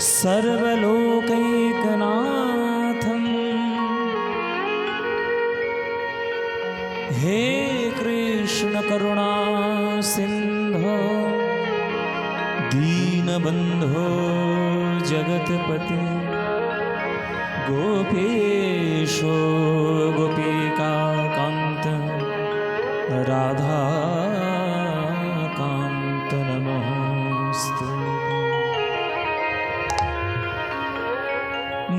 सर्वलोकैकनाथम् हे कृष्ण करुणा सिंधो दीनबंधो जगतपते गोपेशो गोपिकान्त राधा कान्त नमोस्तु।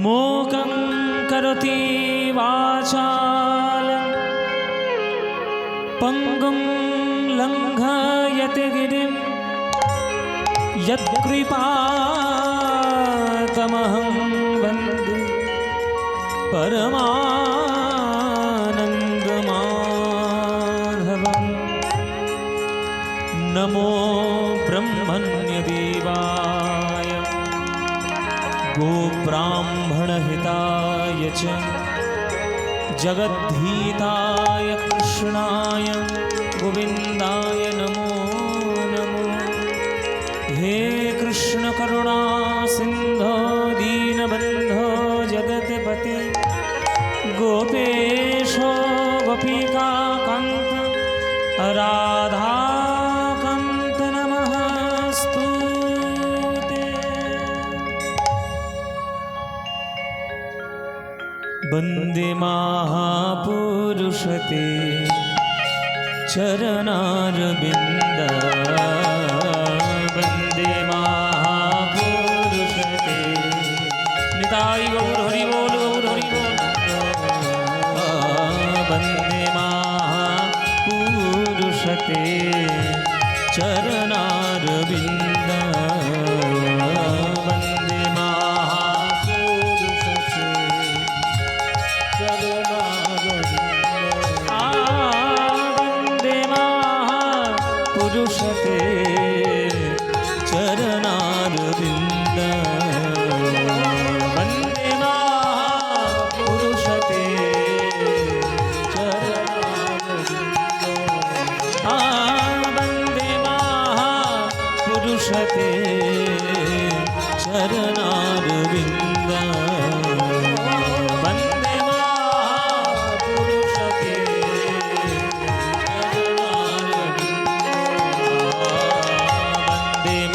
मूकं करोति वाचालं पंगुं लंघयति गिरिं यत्कृपातमहं वन्दे परमानन्दमाधवम्। नमो ब्रह्मण्यदेवाय गोब्राह्मणहिताय च जगद्धिताय कृष्णाय गोविन्दाय नमो नमो। हे कृष्ण करुणा सिंधो दीनबन्धो जगत्पते गोपेशो गोपिकान्त राधाकान्त नमस्तुते। वन्दे महापुरुषते चरणारविन्द वन्दे महापुरुषते निताय गौर हरि बोल गौर हरि बोल। वन्दे महापुरुषते चरणारविन्द वन्दे महापुरुषते वन्दे महापुरुषते चरणारविन्द वन्दे महापुरुषते वन्दे महापुरुषते चरणारविन्द वन्दे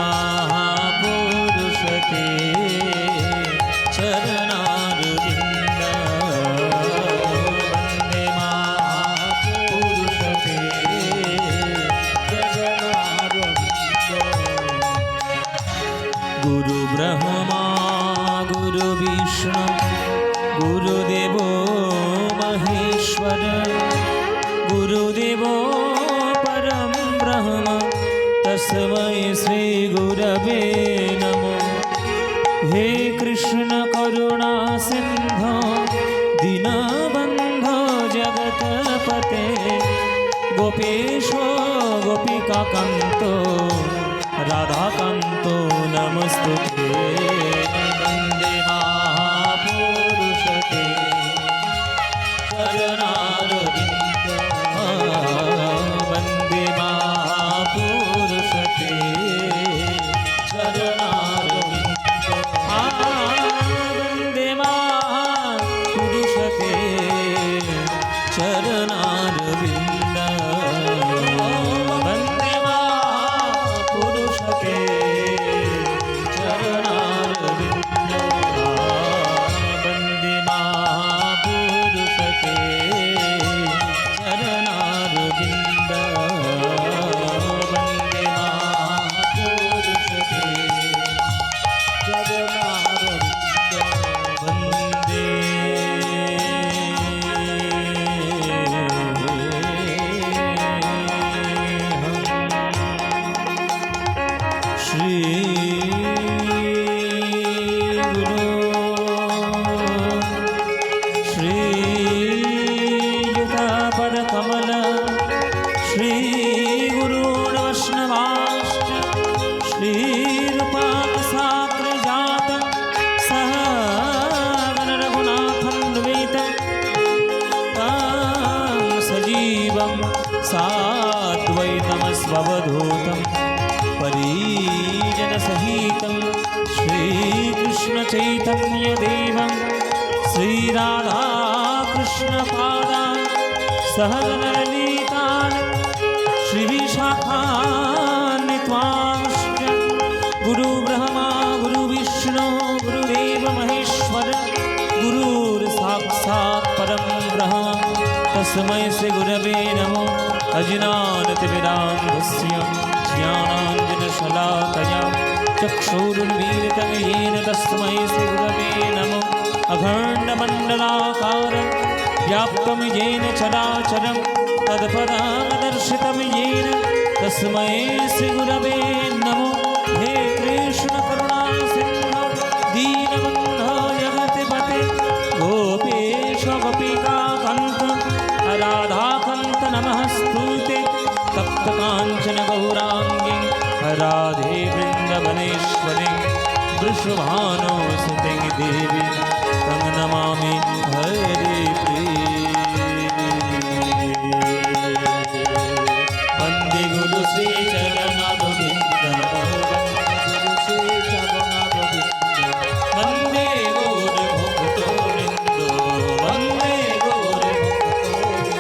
महापुरुषते चरणारविन्द वन्दे महापुरुषते गुरु ब्रह्मा गुरु विष्णु गुरुदेवो महेश्वर गुरुदेवो परं ब्रह्म तस्मै श्री गुरवे नमो। हे कृष्ण करुणा सिंधो दीनबन्धो जगत्पते गोपेशो गोपिकान्तो राधाकान्तो नमस्तुते। वन्दे महापुरुषते चरणारविन्द वन्दे महापुरुषते चरणारविन्द वन्दे महापुरुषते चरणारविन्द वन्दे महापुरुषते चरणारविन्द चैतन्यदेवं श्रीराधाकृष्णपादान् सहगणललितान् श्रीविशाखान् त्वांश्च गुरुब्रह्मा गुरुविष्णु गुरुदेव महेश्वर गुरुर्साक्षात् परं ब्रह्म तस्मै श्री गुरवे नमो अज्ञानतिमिरान्धस्य ज्ञानाञ्जनशलाकया चक्षुरुन्मीलितं येन तस्मै श्री गुरवे नमो अखण्डमण्डलाकारं व्याप्तं येन चराचरं तत्पदादर्शितं येन तस्मै श्री गुरवे नमो हे कृष्ण करुणा सिन्धो दीनबन्धो जगत्पते गोपेश गोपिकान्त राधाकान्त नमस्तुते तप्तकाञ्चन गौराङ्गी राधे वृन्दवनेश्वरी वृषभानुसुते देवी तं नमामि हरिप्रिये वन्दे गुरु श्रीचरणगोविन्द वन्दे गौरभक्तवृन्द वन्दे गौरभक्तवृन्द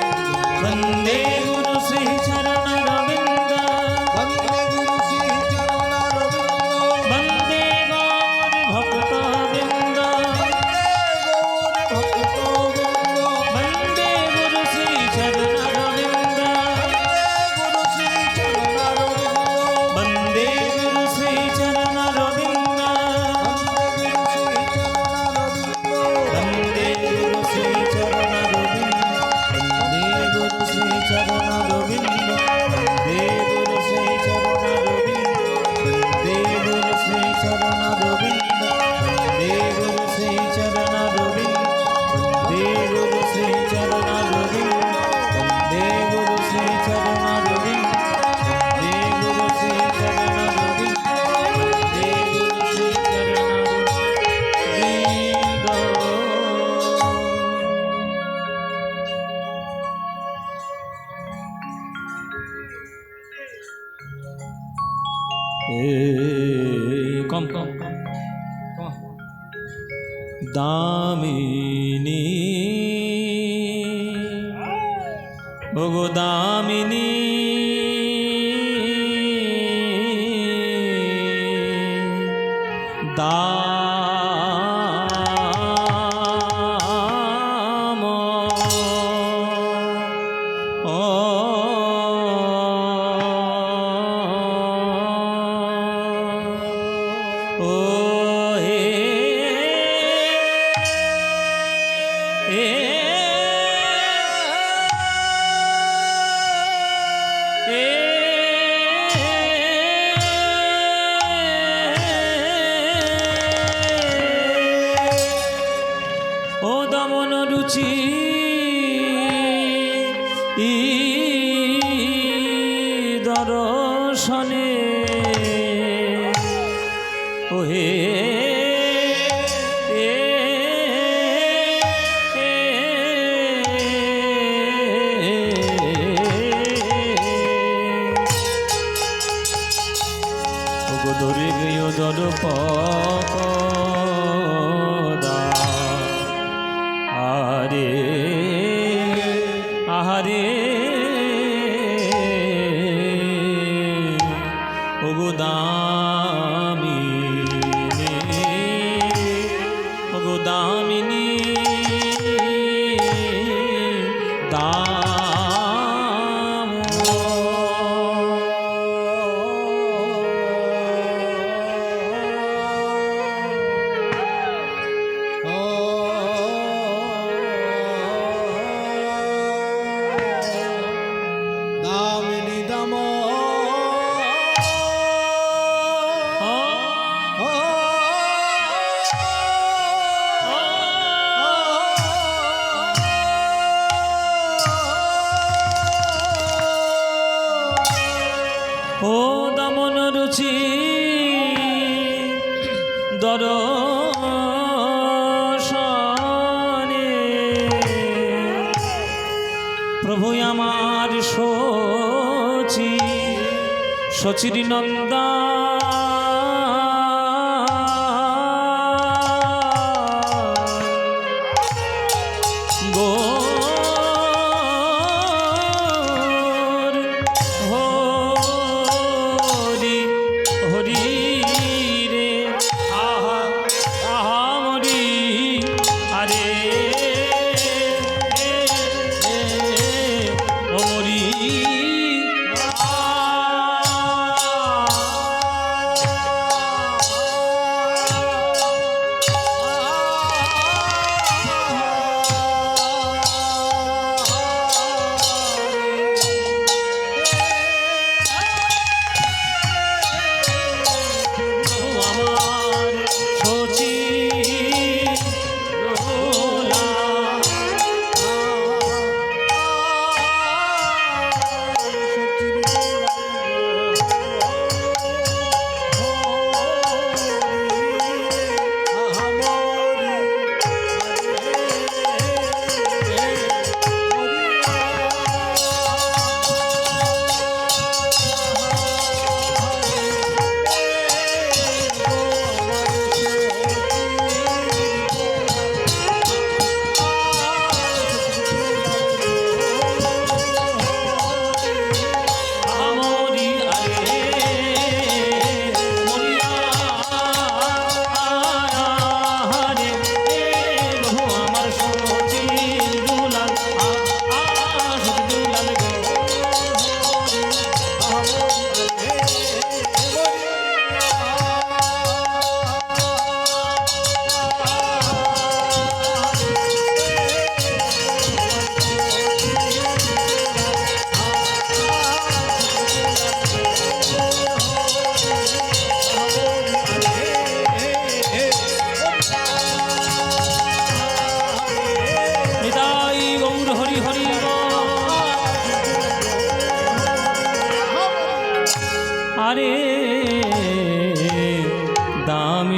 वन्दे गुरु श्रीचरणगोविन्द वन्दे गौरभक्तवृन्द वन्दे गुरु श्रीचरणगोविन्द वन्दे गुरु श्रीचरणगोविन्द वन्दे गुरु श्रीचरणगोविन्द वन्दे गुरु श्रीचरणगोविन्द वन्दे गुरु श्रीचरणगोविन्द वन्दे गुरु श्रीचरणगोविन्द वन्दे गुरु श्रीचरणगोविन्द वन्दे गुरु श्रीचरणगोविन्द वन्दे गुरु श्रीचरणगोविन्द वन्दे गुरु श्रीचरणगोविन्द वन्दे गुरु श्रीचरणगोविन्द कम दामिनी ओगो दामिनी दाम ओ हे ও দমন রুচি দর্শনে ও হে ধরে গেয় দরপদা আরে আহারে ওগো দামিনী ওগো দামিনী ও দমন রুচি দর্শনে প্রভু আমার শচী শচীর নন্দা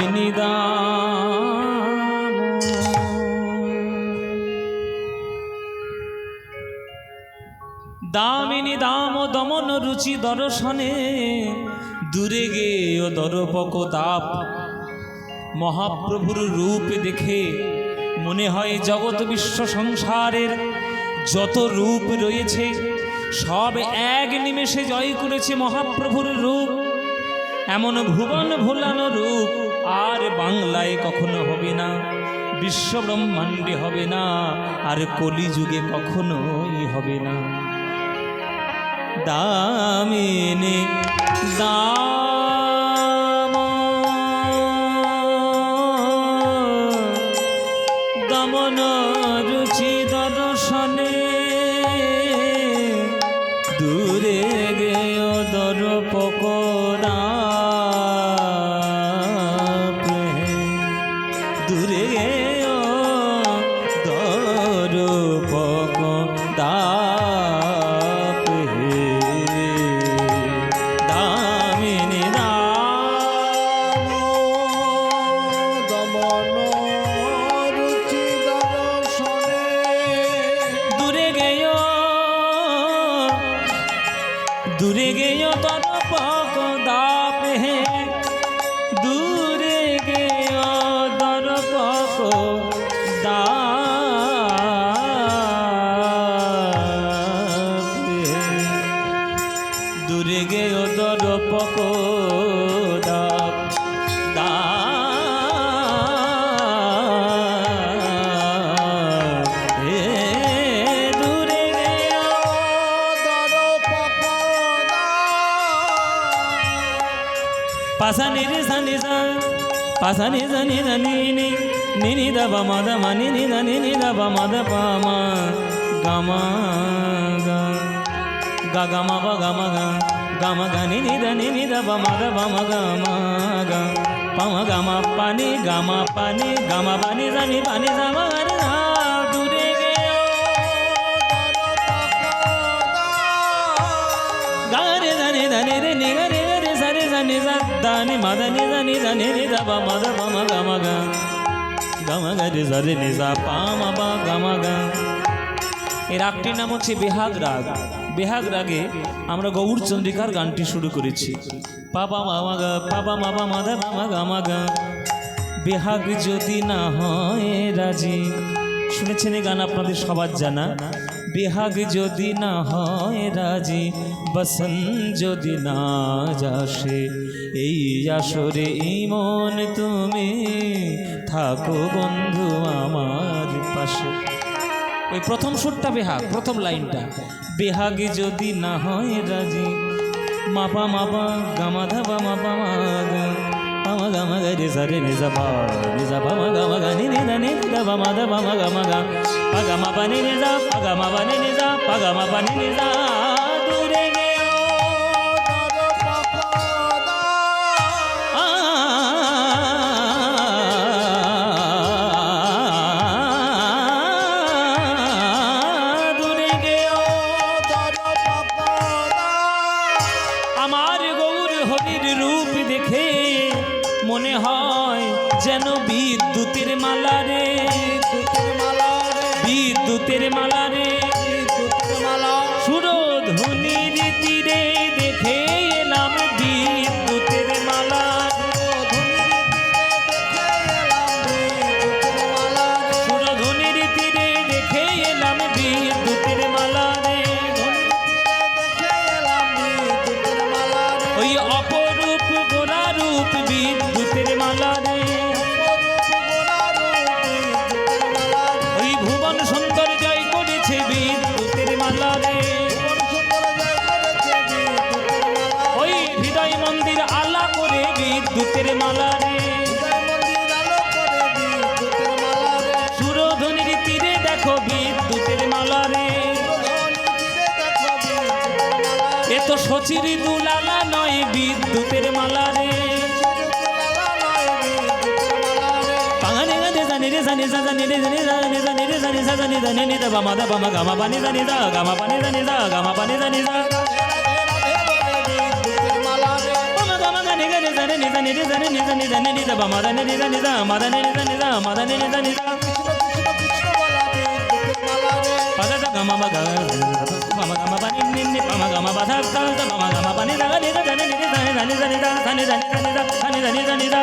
দামিনী দাম দামিনী দাম দমন রুচি দর্শনে দূরে গেয় দরপক তাপ। মহাপ্রভুর রূপ দেখে মনে হয় জগৎ বিশ্ব সংসারের যত রূপ রয়েছে সব এক নিমেষে জয় করেছে মহাপ্রভুর রূপ। এমন ভুবন ভোলানো রূপ আর বাংলায় কখনো হবে না, বিশ্ব ব্রহ্মাণ্ডে হবে না, আর কলিযুগে কখনোই হবে না। দামিনী দাম দমন রুচি দর্শনে দূরে গেয় দরপক দূরে গেয় দরপক দামিনী দাম দমন রুচি দর্শনে দূরে গেয় দরপক দাপ হে দূরে গেয় দরপক দাপ দূরে গেয় দরপক দাপ দূরে গেয় দরপক পাসানি রে সানি সা পাসানি জানি জানি নি নি দা বা মা দা মানি নি দা নি দা বা মা দা পা মা গা মা গা গা গা মা বা গা মা গা নি দা বা মা দা বা মা গা পা মা গা মা পানি গা মা পানি জানি পানি যা মা রে না দূরে গেও গা রে জানি জানি রে নি গা রে রে সা রে জানি যা দানি মা দা নি জানি নি দা বা মা গা মা গা রে সা রে নি যা পা মা বা গা মা গা। এই রাগটির নাম হচ্ছে বেহাগ রাগ। বেহাগ রাগে আমরা গৌরচন্দ্রিকার গানটি শুরু করেছি। পাপা মামা গা পাপা মামা মাদা মামা গা মা গা। বেহাগ যদি না হয় রাজি, শুনেছেন এই গান আপনাদের সবার জানা। বেহাগ যদি না হয় রাজি, বসন যদি না যাসে, এই আসরে ইমন তুমি থাকো বন্ধু আমার পাশে। ওই প্রথম সুরটা বেহাগ, প্রথম লাইনটা বেহাগ যদি না হয় রাজি, মাপা মাপা গামা ধাবা মাপা মাগা পামা গামা গা রে সা রে নি যা পা নি যা পামা গামা গা নি নি দা নি দা বা মা দা পামা গামা গা পা গামা পা নি নি যা পা গামা পা নি নি যা পা গামা পা নি নি যা দূরে গেও মনে হয় যেন বিদ্যুতের মালা রে, বিদ্যুতের মালা রে, সুরধ্বনির তীরে দেখে এলাম বিদ্যুতের মালা, সুরধ্বনির তীরে দেখে এলাম বিদ্যুতের মালা রে, ওই অপরূপ গোরা রূপ বিদ্যুতের মালা রে, ওই ভুবন সুন্দর জয় করেছে বিদ্যুতের মালা রে, ওই হৃদয় মন্দির আলা করে বিদ্যুতের মালা রে, সুরধ্বনির তীরে দেখো বিদ্যুতের মালা রে, এ তো শচির দুলালা নয় বিদ্যুতের মালা রে, পাঙানি গানে জানি রে জানি যা জানি রে জানি জানি জানি রে জানি যা জানি জানি নি দা বা মা দা বা মা গামা পানি জানি যা গামা পানি জানি যা গামা পানি জানি যা পামা গামা গানে গানে জানি নি নি রে নি নি নি নি নি দা মা দা নি নি নি দা মা দা নি নি নি দা মা দা নি নি নি দা পাদা দা গামা মা গা গামা গামা পানি নি নি পামা গামা বাধা তা দা গামা গামা পানি দা নি দা নি নি দা নি নি দা নি দা নি দা নি দা নি দা নি দা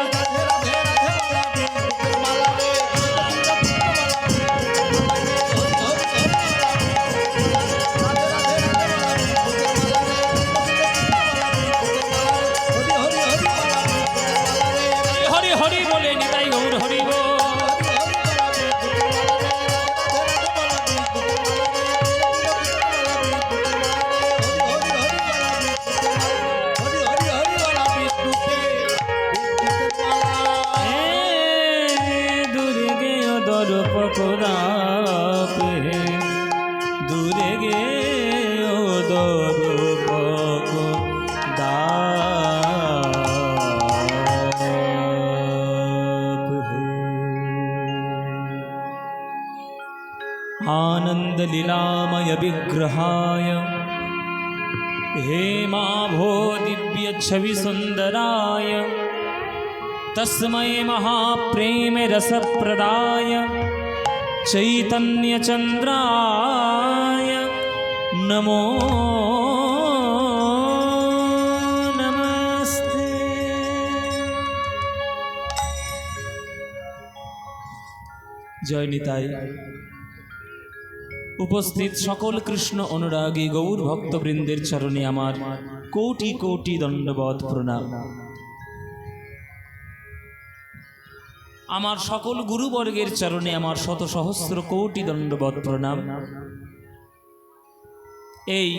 হরি হরি বলে নিতাই গৌর হরি বল পকোড়া পে দূরে গে ও দর পকোড়া आनंद लीलामय विग्रहाय हेमाभो दिव्य छवि सुंदराय तस्मै महाप्रेम रसप्रदाय चैतन्य चंद्राय नमो नमस्ते। जय निताई। उपस्थित सकल कृष्ण अनुरागी गौर भक्तवृंदेर चरणे आमार कोटि कोटि दंडवत प्रणाम। आमार सकल गुरुवर्गेर चरणे आमार शत सहस्र कोटि दंडवत प्रणाम। এই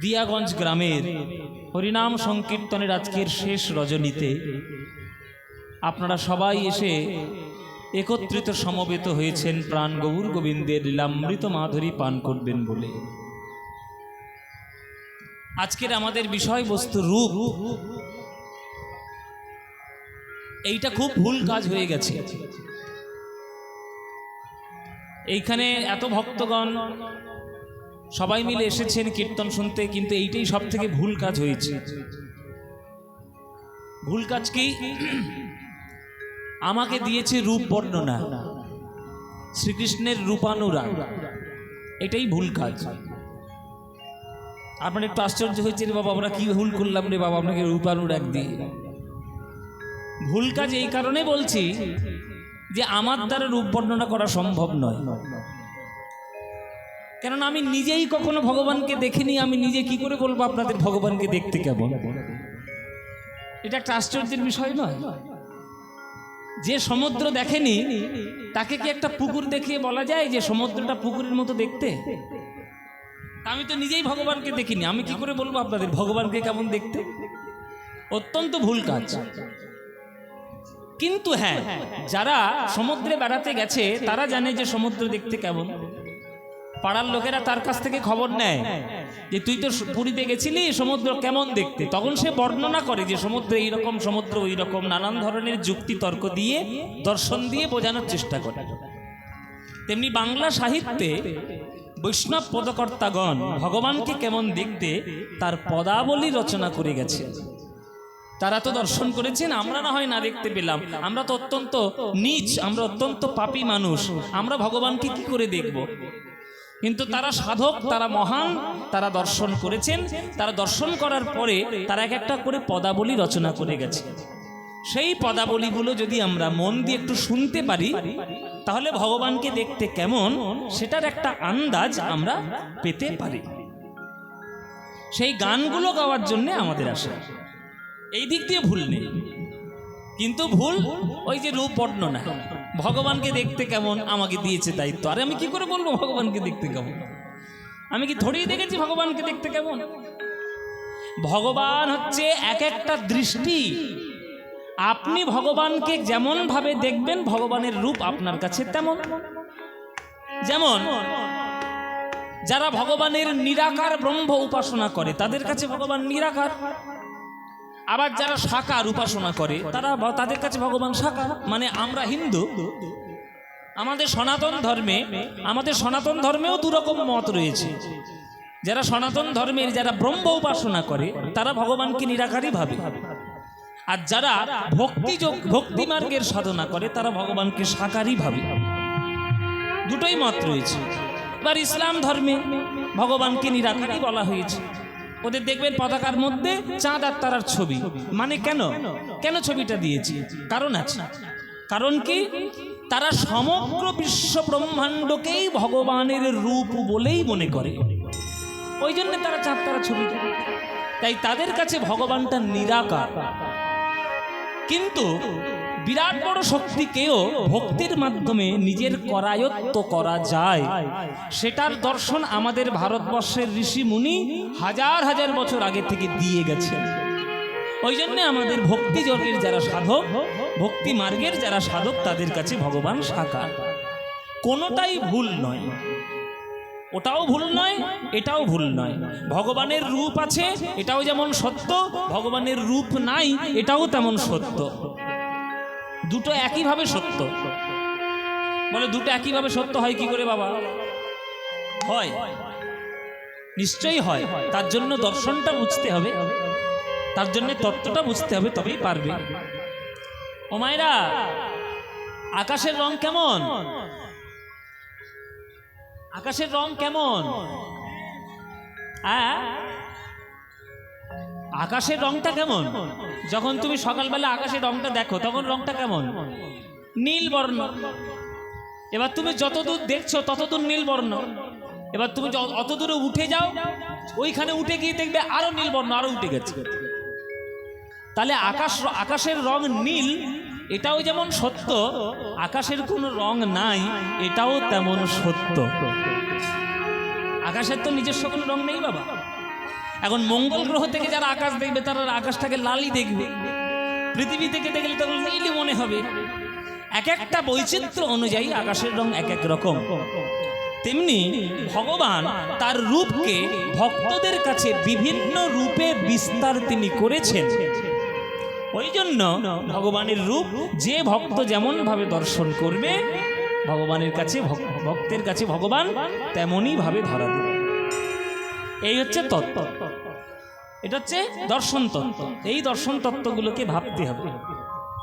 দিয়াগঞ্জ গ্রামের হরিনাম সংকীর্তনের আজকের শেষ রজনীতে আপনারা সবাই এসে একত্রিত সমবেত হয়েছেন প্রাণ গৌর গোবিন্দের লীলামৃত মাধুরী পান করবেন বলে। আজকের আমাদের বিষয়বস্তু রূপ, এইটা খুব ভুল কাজ হয়ে গেছে। এইখানে এত ভক্তগণ সবাই মিলে এসেছেন কীর্তন শুনতে, কিন্তু এইটাই সব থেকে ভুল কাজ হয়েছে। ভুল কাজ কি? আমাকে দিয়েছে রূপ বর্ণনা, শ্রীকৃষ্ণের রূপানুরাগ, এটাই ভুল কাজ। আপনার একটু আশ্চর্য হয়েছে, রে বাবা আমরা কি ভুল করলাম রে বাবা, আপনাকে রূপানুরাগ দিয়ে। ভুল কাজ এই কারণে বলছি যে আমার দ্বারা রূপ বর্ণনা করা সম্ভব নয়, কেননা আমি নিজেই কখনো ভগবানকে দেখিনি। আমি নিজে কি করে বলবো আপনাদের ভগবানকে দেখতে কেমন? এটা একটা আশ্চর্যের বিষয় নয়? যে সমুদ্র দেখেনি তাকে কি একটা পুকুর দেখিয়ে বলা যায় যে সমুদ্রটা পুকুরের মতো দেখতে? আমি তো নিজেই ভগবানকে দেখিনি, আমি কি করে বলবো আপনাদের ভগবানকে কেমন দেখতে? অত্যন্ত ভুল কাজ। কিন্তু হ্যাঁ, যারা সমুদ্রে বেড়াতে গেছে তারা জানে যে সমুদ্র দেখতে কেমন। পাড়ার লোকেরা তার কাছ থেকে খবর নেয় যে তুই তো পুরীতে গেছিলি, সমুদ্র কেমন দেখতে। তখন সে বর্ণনা করে যে সমুদ্র এইরকম, সমুদ্র ওই রকম, নানান ধরনের যুক্তি তর্ক দিয়ে, দর্শন দিয়ে বোঝানোর চেষ্টা করে। তেমনি বাংলা সাহিত্যে বৈষ্ণব পদকর্তাগণ ভগবানকে কেমন দেখতে তার পদাবলী রচনা করে গেছে। তারা তো দর্শন করেছেন, আমরা না হয় না দেখতে পেলাম। আমরা তো অত্যন্ত নীচ, আমরা অত্যন্ত পাপী মানুষ, আমরা ভগবানকে কি করে দেখব? কিন্তু তারা সাধক, তারা মহান, তারা দর্শন করেছেন। তারা দর্শন করার পরে তারা এক একটা করে পদাবলী রচনা করে গেছে। সেই পদাবলীগুলো যদি আমরা মন দিয়ে একটু শুনতে পারি তাহলে ভগবানকে দেখতে কেমন সেটার একটা আন্দাজ আমরা পেতে পারি। সেই গানগুলো গাওয়ার জন্য আমাদের আসে, এই দিক দিয়ে ভুল নেই। কিন্তু ভুল ওই যে রূপ বর্ণনা, ভগবানকে দেখতে কেমন আমাকে দিয়েছে দায়িত্ব। আরে আমি কি করে বলবো ভগবানকে দেখতে কেমন? আমি কি ধরেই দেখেছি ভগবানকে দেখতে কেমন? ভগবান হচ্ছে এক একটা দৃষ্টি। আপনি ভগবানকে যেমন ভাবে দেখবেন ভগবানের রূপ আপনার কাছে তেমন। যেমন যারা ভগবানের নিরাকার ব্রহ্ম উপাসনা করে তাদের কাছে ভগবান নিরাকার। আবার যারা সাকার উপাসনা করে তাদের কাছে ভগবান সাকার। মানে আমরা হিন্দু, আমাদের সনাতন ধর্মেও দুরকম মত রয়েছে। যারা সনাতন ধর্মের, যারা ব্রহ্ম উপাসনা করে, তারা ভগবানকে নিরাকারই ভাবে। আর যারা ভক্তি মার্গের সাধনা করে, তারা ভগবানকে সাকারই ভাবে। দুটোই মত রয়েছে। এবার ইসলাম ধর্মে ভগবানকে নিরাকারই বলা হয়েছে। ওদের দেখবেন পতাকার মধ্যে চাঁদ আর তারার ছবি। মানে কেন কেন ছবিটা দিয়েছি? কারণ আছে। কারণ কি? তারা সমগ্র বিশ্ব ব্রহ্মাণ্ডকেই ভগবানের রূপ বলেই মনে করে, ওই জন্য তারা চাঁদ তারা ছবি দেয়। তাই তাদের কাছে ভগবানটা নিরাকার। কিন্তু বিরাট বড় শক্তিকেও ভক্তির মাধ্যমে নিজের করায়ত্ত করা যায়, সেটার দর্শন আমাদের ভারতবর্ষের ঋষি মুনি হাজার হাজার বছর আগে থেকে দিয়ে গেছেন। ওই জন্য আমাদের ভক্তি যোগের যারা সাধক, ভক্তি মার্গের যারা সাধক, তাদের কাছে ভগবান সাকার। কোনোটাই ভুল নয়, ওটাও ভুল নয়, এটাও ভুল নয়। ভগবানের রূপ আছে, এটাও যেমন সত্য, ভগবানের রূপ নাই, এটাও তেমন সত্য। দুটো একইভাবে সত্য। বলে দুটো একইভাবে সত্য হয় কি করে বাবা? হয়, নিশ্চয়ই হয়। তার জন্য দর্শনটা বুঝতে হবে, তার জন্য তত্ত্বটা বুঝতে হবে, তবেই পারবে। ও মায়েরা, আকাশের রং কেমন? আকাশের রং কেমন? আকাশের রংটা কেমন? যখন তুমি সকালবেলা আকাশের রংটা দেখো, তখন রংটা কেমন? নীল বর্ণ। এবার তুমি যতদূর দেখছো ততদূর নীল বর্ণ। এবার তুমি অত দূরে উঠে যাও, ওইখানে উঠে গিয়ে দেখবে আরো নীল বর্ণ, আরো উঠে গেছে। তাহলে আকাশের রং নীল, এটাও যেমন সত্য। আকাশের কোনো রং নাই, এটাও তেমন সত্য। আকাশের তো নিজস্ব কোনো রং নেই বাবা। এখন মঙ্গল গ্রহ থেকে যারা আকাশ দেখবে, তারা আকাশটাকে লালই দেখবে। পৃথিবী থেকে দেখলে তখন নীলই মনে হবে। এক একটা বৈচিত্র্য অনুযায়ী আকাশের রং এক এক রকম। তেমনি ভগবান তার রূপকে ভক্তদের কাছে বিভিন্ন রূপে বিস্তার তিনি করেছেন। ওই জন্য ভগবানের রূপ যে ভক্ত যেমন ভাবে দর্শন করবে, ভগবানের কাছে, ভক্তের কাছে ভগবান তেমনই ভাবে ধরা দেবে। এই হচ্ছে তত্ত্ব, এটা হচ্ছে দর্শন তত্ত্ব। এই দর্শন তত্ত্বগুলোকে ভাবতে হবে।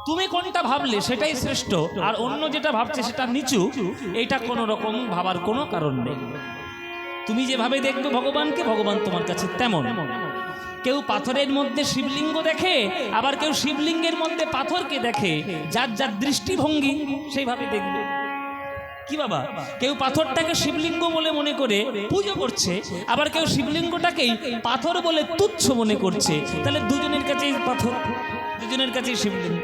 তুমি কোনটা ভাবলে সেটাই শ্রেষ্ঠ, আর অন্য যেটা ভাবছে সেটা নিচু, এইটা কোনো রকম ভাবার কোনো কারণ নেই। তুমি যেভাবে দেখবে ভগবানকে, ভগবান তোমার কাছে তেমন। কেউ পাথরের মধ্যে শিবলিঙ্গ দেখে, আবার কেউ শিবলিঙ্গের মধ্যে পাথরকে দেখে। যার যার দৃষ্টিভঙ্গি সেইভাবে দেখবে। কি বাবা, কেউ পাথরটাকে শিবলিঙ্গ বলে মনে করে পুজো করছে, আবার কেউ শিবলিঙ্গটাকেই পাথর বলে তুচ্ছ মনে করছে। তাহলে দুজনের কাছেই পাথর, দুজনের কাছেই শিবলিঙ্গ।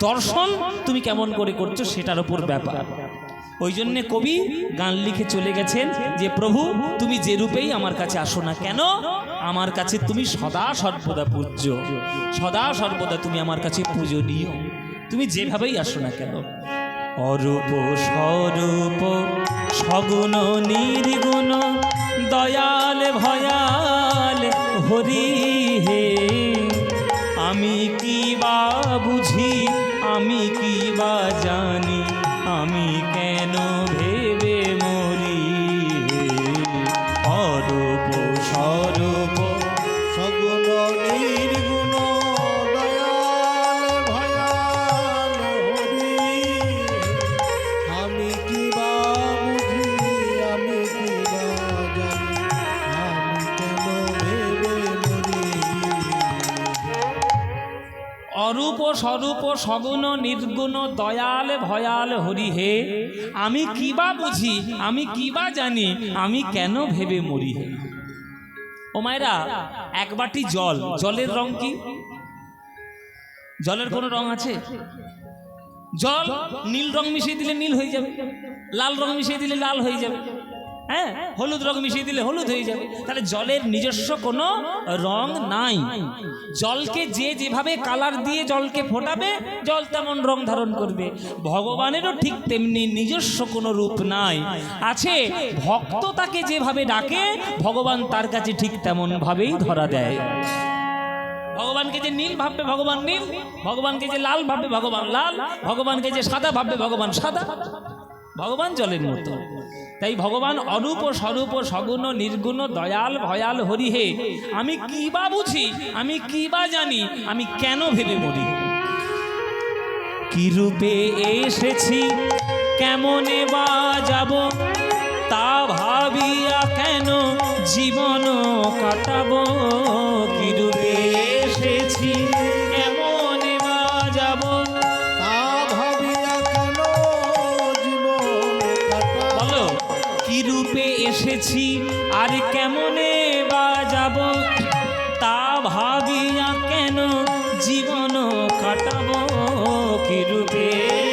দর্শন তুমি কেমন করে করছো সেটার উপর ব্যাপার। ওই জন্যে কবি গান লিখে চলে গেছেন যে, প্রভু তুমি যে রূপেই আমার কাছে আসো না কেন, আমার কাছে তুমি সদা সর্বদা পূজ্য, সদা সর্বদা তুমি আমার কাছে পূজনীয়, তুমি যেভাবেই আসো না কেন। অরূপ স্বরূপ সগুণ নির্গুণ দয়াল ভয়াল হরি হে, আমি কি বা বুঝি, আমি কি বা জানি, আমি কেন ভেবে মরি। অরূপ স্বরূপ সগুণ নির্গুণ দয়াল ভয়াল হরি, আমি কি বা বুঝি, আমি কি বা জানি, আমি কেন ভেবে মরি। অরূপ স্বরূপ সগুণ নির্গুণ দয়াল ভয়াল হরি হে, আমি কি বা বুঝি, আমি কি বা জানি, আমি কেন ভেবে মরি হে। ও মায়েরা, এক বাটি জল, জলের রং কি? জলের কোনো রং আছে? জল নীল রং মিশিয়ে দিলে নীল হয়ে যাবে, লাল রং মিশিয়ে দিলে লাল হয়ে যাবে, হ্যাঁ, হলুদ রং মিশিয়ে দিলে হলুদ হয়ে যাবে। তাহলে জলের নিজস্ব কোনো রং নাই। জলকে যে যেভাবে কালার দিয়ে জলকে ফোটাবে, জল তেমন রং ধারণ করবে। ভগবানেরও ঠিক তেমনি নিজস্ব কোনো রূপ নাই। আছে, ভক্ত তাকে যেভাবে ডাকে, ভগবান তার কাছে ঠিক তেমন ভাবেই ধরা দেয়। ভগবানকে যে নীল ভাববে ভগবান নীল, ভগবানকে যে লাল ভাববে ভগবান লাল, ভগবানকে যে সাদা ভাববে ভগবান সাদা। ভগবান জলের মতো। তাই ভগবান অরূপ স্বরূপ সগুণ নির্গুণ দয়াল ভয়াল হরি হে, আমি কি বা বুঝি, আমি কি বা জানি, আমি কেন ভেবে মরি। কি রূপে এসেছি কেমনে বা যাব, তা ভাবিয়া কেন জীবন কাটাবো। কি রূপে এসেছি কেমনে বা যাব, তা ভাবিয়া কেন জীবন কাটাবো। বলো কি রূপে এসেছি আর কেমনে বা যাব, তা ভাবিয়া কেন জীবন কাটাবো। কি রূপে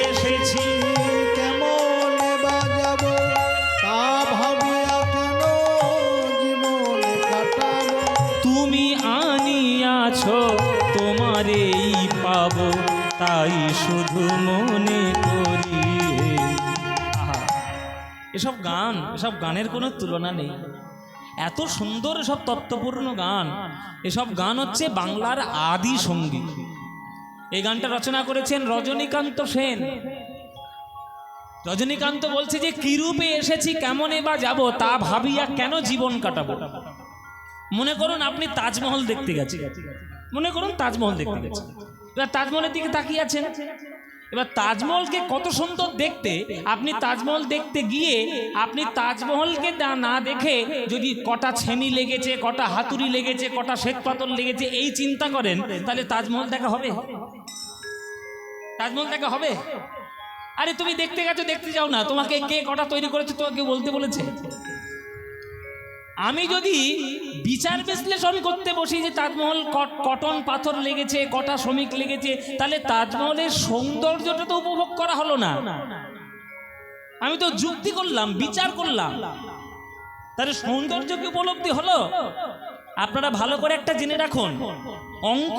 এসেছি কেমনে বাজাবো, তা ভাবিয়া কেন জীবন কাটাবো। তুমি আনিয়াছ তোমারেই পাবো, তাই শুধু মনে করি। আহা, এসব গানের কোনো তুলনা নেই। এত সুন্দর এসব তত্ত্বপূর্ণ গান, এসব গান হচ্ছে বাংলার আদি সঙ্গীত। এই গানটা রচনা করেছেন রজনীকান্ত সেন। রজনীকান্ত বলছে যে কি রূপে এসেছি কেমনে বা যাব, তা ভাবিয়া কেন জীবন কাটাবো। মনে করুন আপনি তাজমহল দেখতে গেছেন, মনে করুন তাজমহল দেখতে গেছেন, এবার তাজমহলের দিকে তাকিয়ে আছেন। এবার তাজমহলকে কত সুন্দর দেখতে, আপনি তাজমহল দেখতে গিয়ে আপনি তাজমহলকে না দেখে যদি কটা ছেনি লেগেছে, কটা হাতুড়ি লেগেছে, কটা শ্বেত পাথর লেগেছে এই চিন্তা করেন, তাহলে তাজমহল দেখা হবে? তাজমহল দেখা হবে? আরে তুমি দেখতে গেছো, দেখতে যাও না, তোমাকে কে কটা তৈরি করেছে তোমাকে বলতে বলেছে? আমি যদি বিচার বিশ্লেষণ করতে বসি যে তাজমহল কটন পাথর লেগেছে, কটা শ্রমিক লেগেছে, তাহলে তাজমহলের সৌন্দর্যটা তো উপভোগ করা হলো না। আমি তো যুক্তি করলাম, বিচার করলাম, তাহলে সৌন্দর্য কি উপলব্ধি হলো? আপনারা ভালো করে একটা জেনে রাখুন, অঙ্ক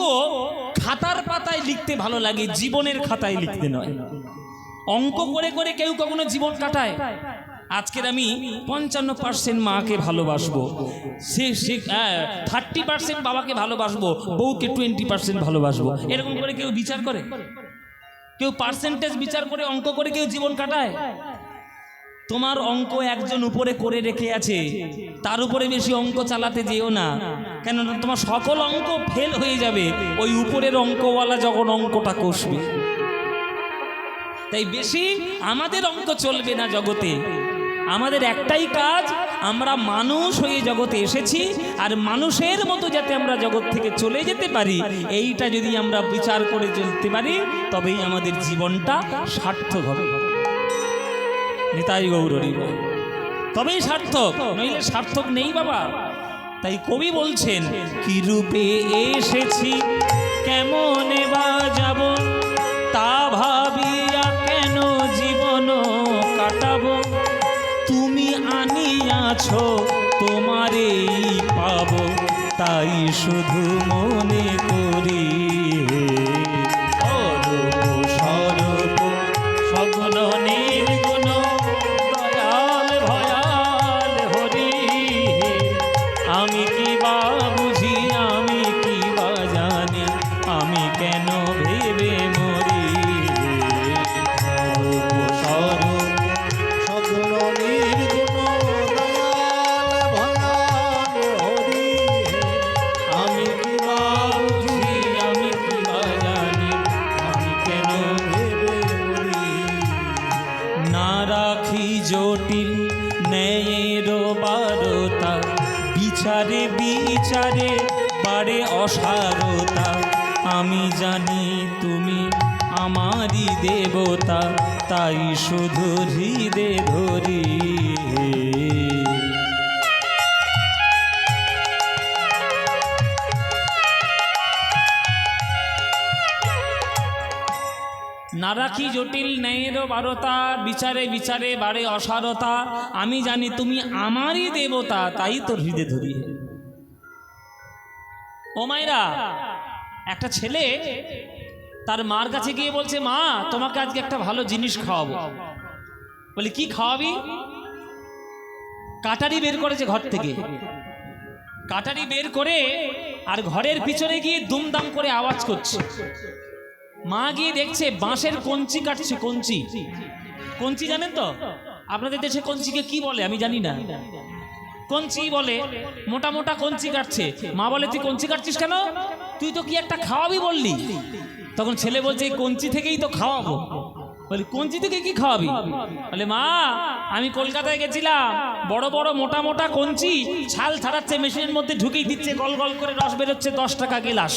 খাতার পাতায় লিখতে ভালো লাগে, জীবনের খাতায় লিখতে নয়। অঙ্ক করে করে কেউ কখনো জীবন কাটায়? আজকের আমি 55% মাকে ভালোবাসবো, 30% বাবাকে ভালোবাসবো, বউকে 20% ভালোবাসবো, এরকম করে কেউ বিচার করে? কেউ পার্সেন্টেজ বিচার করে অঙ্ক করে কেউ জীবন কাটায়? তোমার অঙ্ক একজন উপরে করে রেখে আছে, তার উপরে বেশি অঙ্ক চালাতে যেও না, কেননা তোমার সকল অঙ্ক ফেল হয়ে যাবে ওই উপরের অঙ্কওয়ালা যখন অঙ্কটা কষবে। তাই বেশি আমাদের অঙ্ক চলবে না জগতে। আমাদের একটাই কাজ, আমরা মানুষ হয়ে জগতে এসেছি, আর মানুষের মতো যাতে আমরা জগৎ থেকে চলে যেতে পারি, এইটা যদি আমরা বিচার করে চলতে পারি, তবেই আমাদের জীবনটা সার্থক হবে। নিতাই গৌর হরি বল। তবেই সার্থক, নইলে সার্থক নেই বাবা। তাই কবি বলছেন, কি রূপে এসেছি কেমনে বা যাব, তা ভাবিয়া কেন জীবন কাটাবো। তুমি আনিয়াছ তোমারেই পাবো, তাই শুধু মনে করি। অরূপ স্বরূপ সগুণ নির্গুণ দয়াল ভয়াল হরি হে, আমি কি বা বুঝি, আমি কি বা জানি, আমি কেন ভেবে মরি। অরূপ স্বরূপ সগুণ নির্গুণ দয়াল ভয়াল হরি হে, আমি কি বা বুঝি, আমি কি বা জানি, আমি কেন ভেবে মরি। না রাখি জটিল ন্যায়ের বারতা, বিচারে বিচারে বাড়ে অসারতা। আমি জানি তুমি আমারই দেবতা, তাই শুধু হৃদে ধরি। না রাখি জটিল ন্যায়ের বারতা, বিচারে বিচারে বাড়ে অসারতা। আমি জানি তুমি আমারই দেবতা, তাই তোর হৃদে ধরি। ও মায়েরা, একটা ছেলে তার মার কাছে গিয়ে বলছে, মা তোমাকে আজকে একটা ভালো জিনিস খাওয়াবো। বলে কি খাওয়াবি? কাটারি বের করেছে ঘর থেকে, কাটারি বের করে আর ঘরের পিছনে গিয়ে দুমদাম করে আওয়াজ করছে। মা গিয়ে দেখছে বাঁশের কঞ্চি কাটছে। কঞ্চি, কঞ্চি জানেন তো? আপনাদের দেশে কঞ্চিকে কি বলে আমি জানি না, কঞ্চি বলে, মোটা মোটা কঞ্চি কাটছে। মা বলে তুই কঞ্চি কাটছিস কেন, তুই তো কি একটা খাওয়াবি বললি। তখন ছেলে বলছে এই কঞ্চি থেকেই তো খাওয়াবো। বলি কঞ্চি থেকে কি খাওয়াবি, বলে মা আমি কলকাতায় গেছিলাম, বড় বড় মোটা মোটা কঞ্চি ছাল ছাড়াচ্ছে, মেশিনের মধ্যে ঢুকিয়ে দিচ্ছে, গল গল করে রস বেরোচ্ছে, 10 টাকা গিলাস।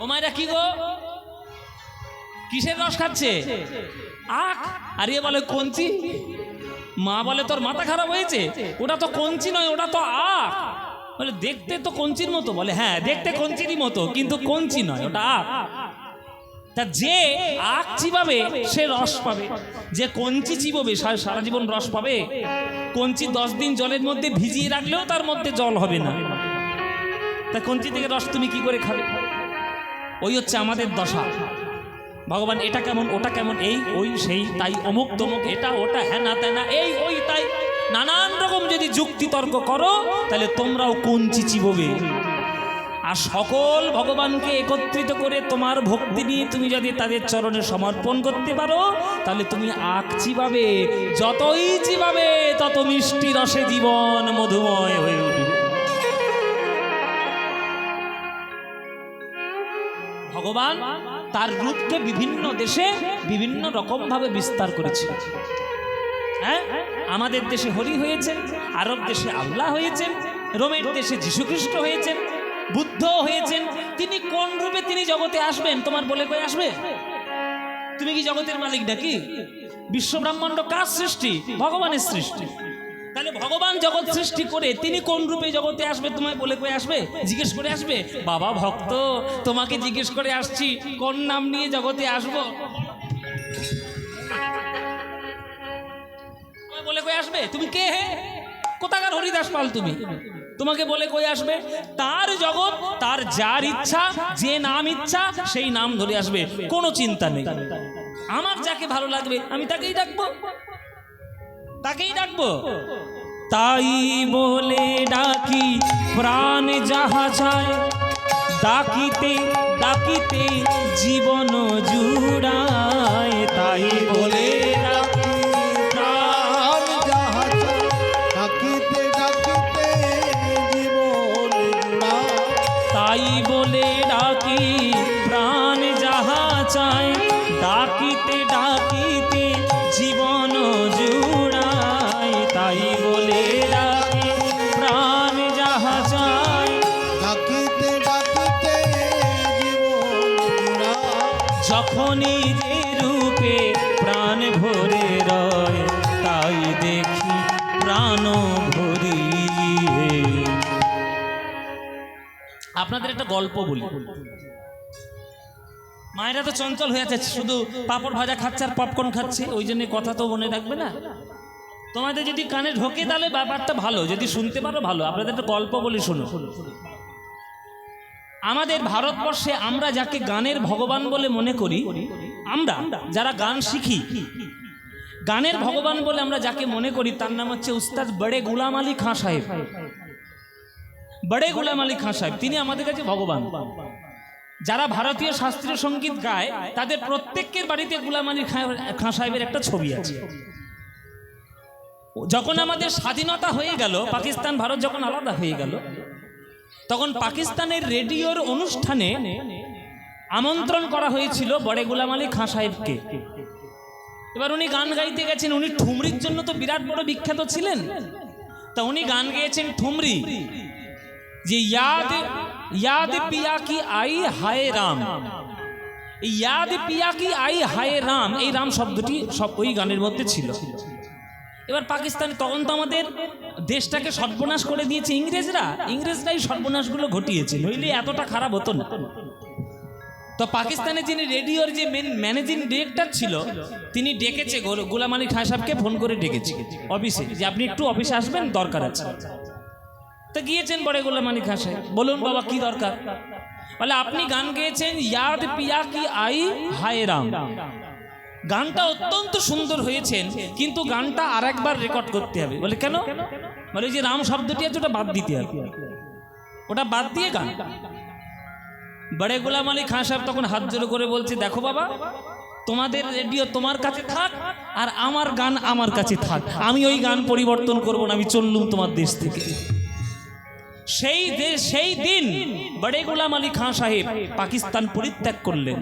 ও মায়েরা কি গো, কিসের রস খাচ্ছে, আখ। আর এ বলে কঞ্চি। মা বলে তোর মাথা খারাপ হয়েছে, ওটা তো কঞ্চি নয়, ওটা তো আখ। বলে দেখতে তো কঞ্চির মতো, বলে হ্যাঁ দেখতে কঞ্চিরই মতো, কিন্তু কঞ্চি নয়, ওটা আখ। তা যে আখ চিবাবে সে রস পাবে, যে কঞ্চি চিবাবে সারা জীবন রস পাবে। কঞ্চি 10 দিন জলের মধ্যে ভিজিয়ে রাখলেও তার মধ্যে জল হবে না, তা কঞ্চি থেকে রস তুমি কি করে খাবে। ওই হচ্ছে আমাদের দশা। ভগবান এটা কেমন, ওটা কেমন, এই ওই সেই তাই, অমুক তমুক, এটা ওটা, হ্যাঁ না তাই না, এই ওই তাই, নানান রকম যদি যুক্তি তর্ক করো তাহলে তোমরাও কঞ্চি চিবোবে। আর সকল ভগবানকে একত্রিত করে তোমার ভক্তি নিয়ে তুমি যদি তাদের চরণে সমর্পণ করতে পারো তাহলে তুমি আখ চিবাবে, যতই চিবাবে তত মিষ্টি রসে জীবন মধুময় হয়ে উঠবে। ভগবান তার রূপকে বিভিন্ন দেশে বিভিন্ন রকম ভাবে বিস্তার করেছে। হ্যাঁ, আমাদের দেশে হরি হয়েছেন, আরব দেশে আল্লাহ হয়েছেন, রোমের দেশে যীশুখ্রিস্ট হয়েছেন, বুদ্ধ হয়েছেন। তিনি কোন রূপে তিনি জগতে আসবেন তোমার বলে কই আসবে? তুমি কি জগতের মালিক নাকি? বিশ্ব ব্রহ্মাণ্ড কার সৃষ্টি? ভগবানের সৃষ্টি। তাহলে ভগবান জগৎ সৃষ্টি করে তিনি কোন রূপে জগতে আসবে তোমায় বলে কই আসবে? জিজ্ঞেস করে আসবে? বাবা ভক্ত তোমাকে জিজ্ঞেস করে আসছি কোন নাম নিয়ে জগতে আসবো, বলে কই আসবে? তুমি কে হে, কোথাকার হরিদাস পাল তুমি, তোমাকে বলে কই আসবে? তার জগৎ, তার যার ইচ্ছা, যে নাম ইচ্ছা সেই নাম ধরে আসবে, কোনো চিন্তা নেই। আমার যাকে ভালো লাগবে আমি তাকেই ডাকবো, তাকেই ডাকবো। তাই বলে ডাকি প্রাণ যাহা চায়, ডাকিতে ডাকিতে জীবন জুড়ায়। তাই বলে ডাকি প্রাণ যাহা চায়, ডাকিতে ডাকিতে জীবন জুড়ায়। তাই বলে ডাকি প্রাণ যাহা চায়, ডাকিতে ডাকিতে জীবন জুড়ায়। তাই বলে ডাকি প্রাণ যাহা চায়, ডাকিতে ডাকিতে জীবন জুড়ায়। যখনই যে রূপে প্রাণ ভরে রয়, তাই দেখি প্রাণ ভরিয়ে। আপনাদের একটা গল্প বলি। মায়েরা তো চঞ্চল হয়ে যাচ্ছে, শুধু পাপড় ভাজা খাচ্ছে আর পপকর্ন খাচ্ছে, ওই জন্য কথা তো মনে রাখবে না। তোমাদের যদি কানে ঢোকে তাহলে ব্যাপারটা ভালো, যদি শুনতে পারো ভালো। আপনাদের একটা গল্প বলি শুনো। আমাদের ভারতবর্ষে আমরা যাকে গানের ভগবান বলে মনে করি, আমরা যারা গান শিখি, গানের ভগবান বলে আমরা যাকে মনে করি তার নাম হচ্ছে উস্তাদ বড়ে গুলাম আলী খাঁ সাহেব। বড়ে গুলাম আলী খাঁ সাহেব তিনি আমাদের কাছে ভগবান। যারা ভারতীয় শাস্ত্রীয় সঙ্গীত গায় তাদের প্রত্যেকের বাড়িতে গুলাম আলী খাঁ সাহেবের একটা ছবি আছে। যখন আমাদের স্বাধীনতা হয়ে গেল, পাকিস্তান ভারত যখন আলাদা হয়ে গেল, তখন পাকিস্তানের রেডিওর অনুষ্ঠানে আমন্ত্রণ করা হয়েছিল বড়ে গুলাম আলী খাঁ সাহেবকে। এবার উনি গান গাইতে গেছেন, উনি ঠুমরির জন্য তো বিরাট বড় বিখ্যাত ছিলেন। তা উনি গান গেয়েছেন ঠুমরি, যে ইয়াদ ইয়াদ পিয়া কি আই হায় রাম। ইয়াদ পিয়া কি আই হায় রাম, এই রাম শব্দটি সব ওই গানের মধ্যে ছিল। এবার পাকিস্তান, তখন তো আমাদের দেশটাকে সর্বনাশ করে দিয়েছে ইংরেজরাই সর্বনাশগুলো ঘটিয়েছে, নইলে এতটা খারাপ হতো না। তো পাকিস্তানে যিনি রেডিওর যে ম্যানেজিং ডিরেক্টর ছিল, তিনি ডেকেছে গুলাম আলী খাঁ সাহেবকে, ফোন করে ডেকেছে অফিসে, যে আপনি একটু অফিসে আসবেন, দরকার আছে। তো গিয়েছেন বড়ে গুলাম আলী খাঁ সাহেব। বলুন বাবা কি দরকার? বলে আপনি গান গেয়েছেন ইয়াদ পিয়া কি আই হায় রাম, গানটা অত্যন্ত সুন্দর হয়েছেন, কিন্তু গানটা আরেকবার রেকর্ড করতে হবে। বলে কেন? বলে যে রাম শব্দটি আছে ওটা বাদ দিতে হবে, ওটা বাদ দিয়ে গান। বড়ে গুলাম আলী খাঁ সাহেব তখন হাত জোড়ো করে বলছে, দেখো বাবা তোমাদের রেডিও তোমার কাছে থাক, আর আমার গান আমার কাছে থাক। আমি ওই গান পরিবর্তন করব না, আমি চললুম তোমার দেশ থেকে। সেই দিন বড়ে গোলাম আলী খাঁ সাহেব পাকিস্তান পরিত্যাগ করলেন,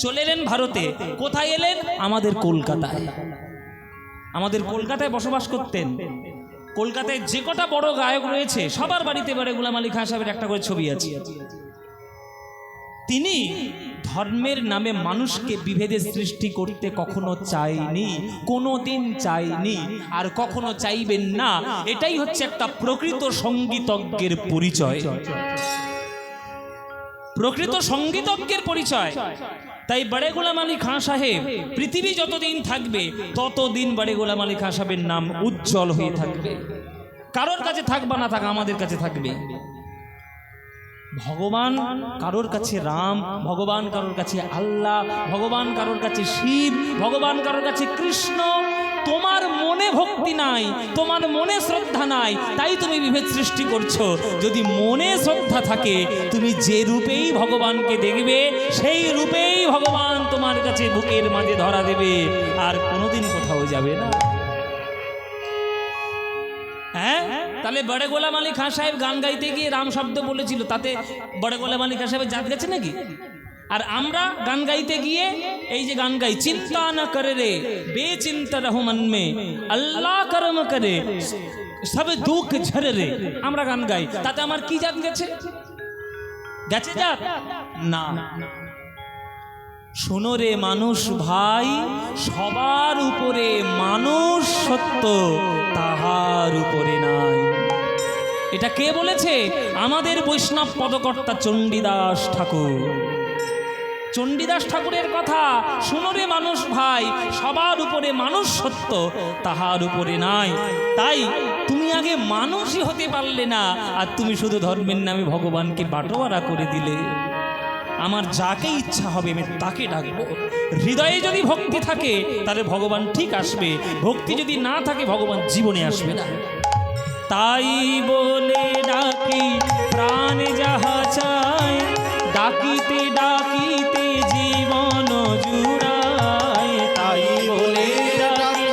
চলে এলেন ভারতে। কোথায় এলেন? আমাদের কলকাতায়। আমাদের কলকাতায় বসবাস করতেন। কলকাতায় যে কটা বড় গায়ক রয়েছে সবার বাড়িতে বড়ে গোলাম আলী খাঁ সাহেবের একটা করে ছবি আছে। তিনি ধর্মের নামে মানুষকে বিভেদের সৃষ্টি করতে কখনো চাইনি, কোনোদিন চাইনি, আর কখনো চাইবেন না। এটাই হচ্ছে একটা প্রকৃত সঙ্গীতজ্ঞের পরিচয়, প্রকৃত সঙ্গীতজ্ঞের পরিচয়। তাই বড়ে গোলাম আলী খাঁ সাহেব পৃথিবী যতদিন থাকবে ততদিন বড়ে গোলাম আলী খাঁ সাহেবের নাম উজ্জ্বল হয়ে থাকবে। কারোর কাছে থাকবা না থাকা, আমাদের কাছে থাকবে। ভগবান কারোর কাছে রাম, ভগবান কারোর কাছে আল্লাহ, ভগবান কারোর কাছে শিব, ভগবান কারোর কাছে কৃষ্ণ। তোমার মনে ভক্তি নাই, তোমার মনে শ্রদ্ধা নাই, তাই তুমি বিভেদ সৃষ্টি করছো। যদি মনে শ্রদ্ধা থাকে, তুমি যে রূপেই ভগবানকে দেখবে সেই রূপেই ভগবান তোমার কাছে বুকের মাঝে ধরা দেবে, আর কোনোদিন কোথাও যাবে না। হ্যাঁ, তাহলে বড়ে গোলাম আলী খাঁ সাহেব গান গাইতে গিয়ে রাম শব্দ বলেছিল, তাতে বড়ে গোলাম আলী খাঁ সাহেবের জাত গেছে নাকি? আর আমরা গান গাইতে গিয়ে এই যে গান গাই, চিন্তা না করে রে বেচিন্তা রহো মন মে, আল্লাহ করম করে সব দুঃখ ঝরে রে, আমরা গান গাই, তাতে আমার কি জাত গেছে? গেছে জাত? না। শোনো রে মানুষ ভাই, সবার উপরে মানুষ সত্য, তাহার উপরে নাই। এটা কে বলেছে? আমাদের বৈষ্ণব পদকর্তা চণ্ডীদাস ঠাকুর। চণ্ডীদাস ঠাকুরের কথা, শোনো রে মানুষ ভাই, সবার উপরে মানুষ সত্য, তাহার উপরে নাই। তাই তুমি আগে মানুষই হতে পারলে না, আর তুমি শুধু ধর্মের নামে ভগবানকে বাটোয়ারা করে দিলে। আমার যাকে ইচ্ছা হবে আমি তাকে ডাকবো। হৃদয়ে যদি ভক্তি থাকে তাহলে ভগবান ঠিক আসবে, ভক্তি যদি না থাকে ভগবান জীবনে আসবে না। তাই বলে ডাকি প্রাণ যাহা চায়, ডাকিতে ডাকিতে জীবন জুড়ায়। তাই বলে ডাকি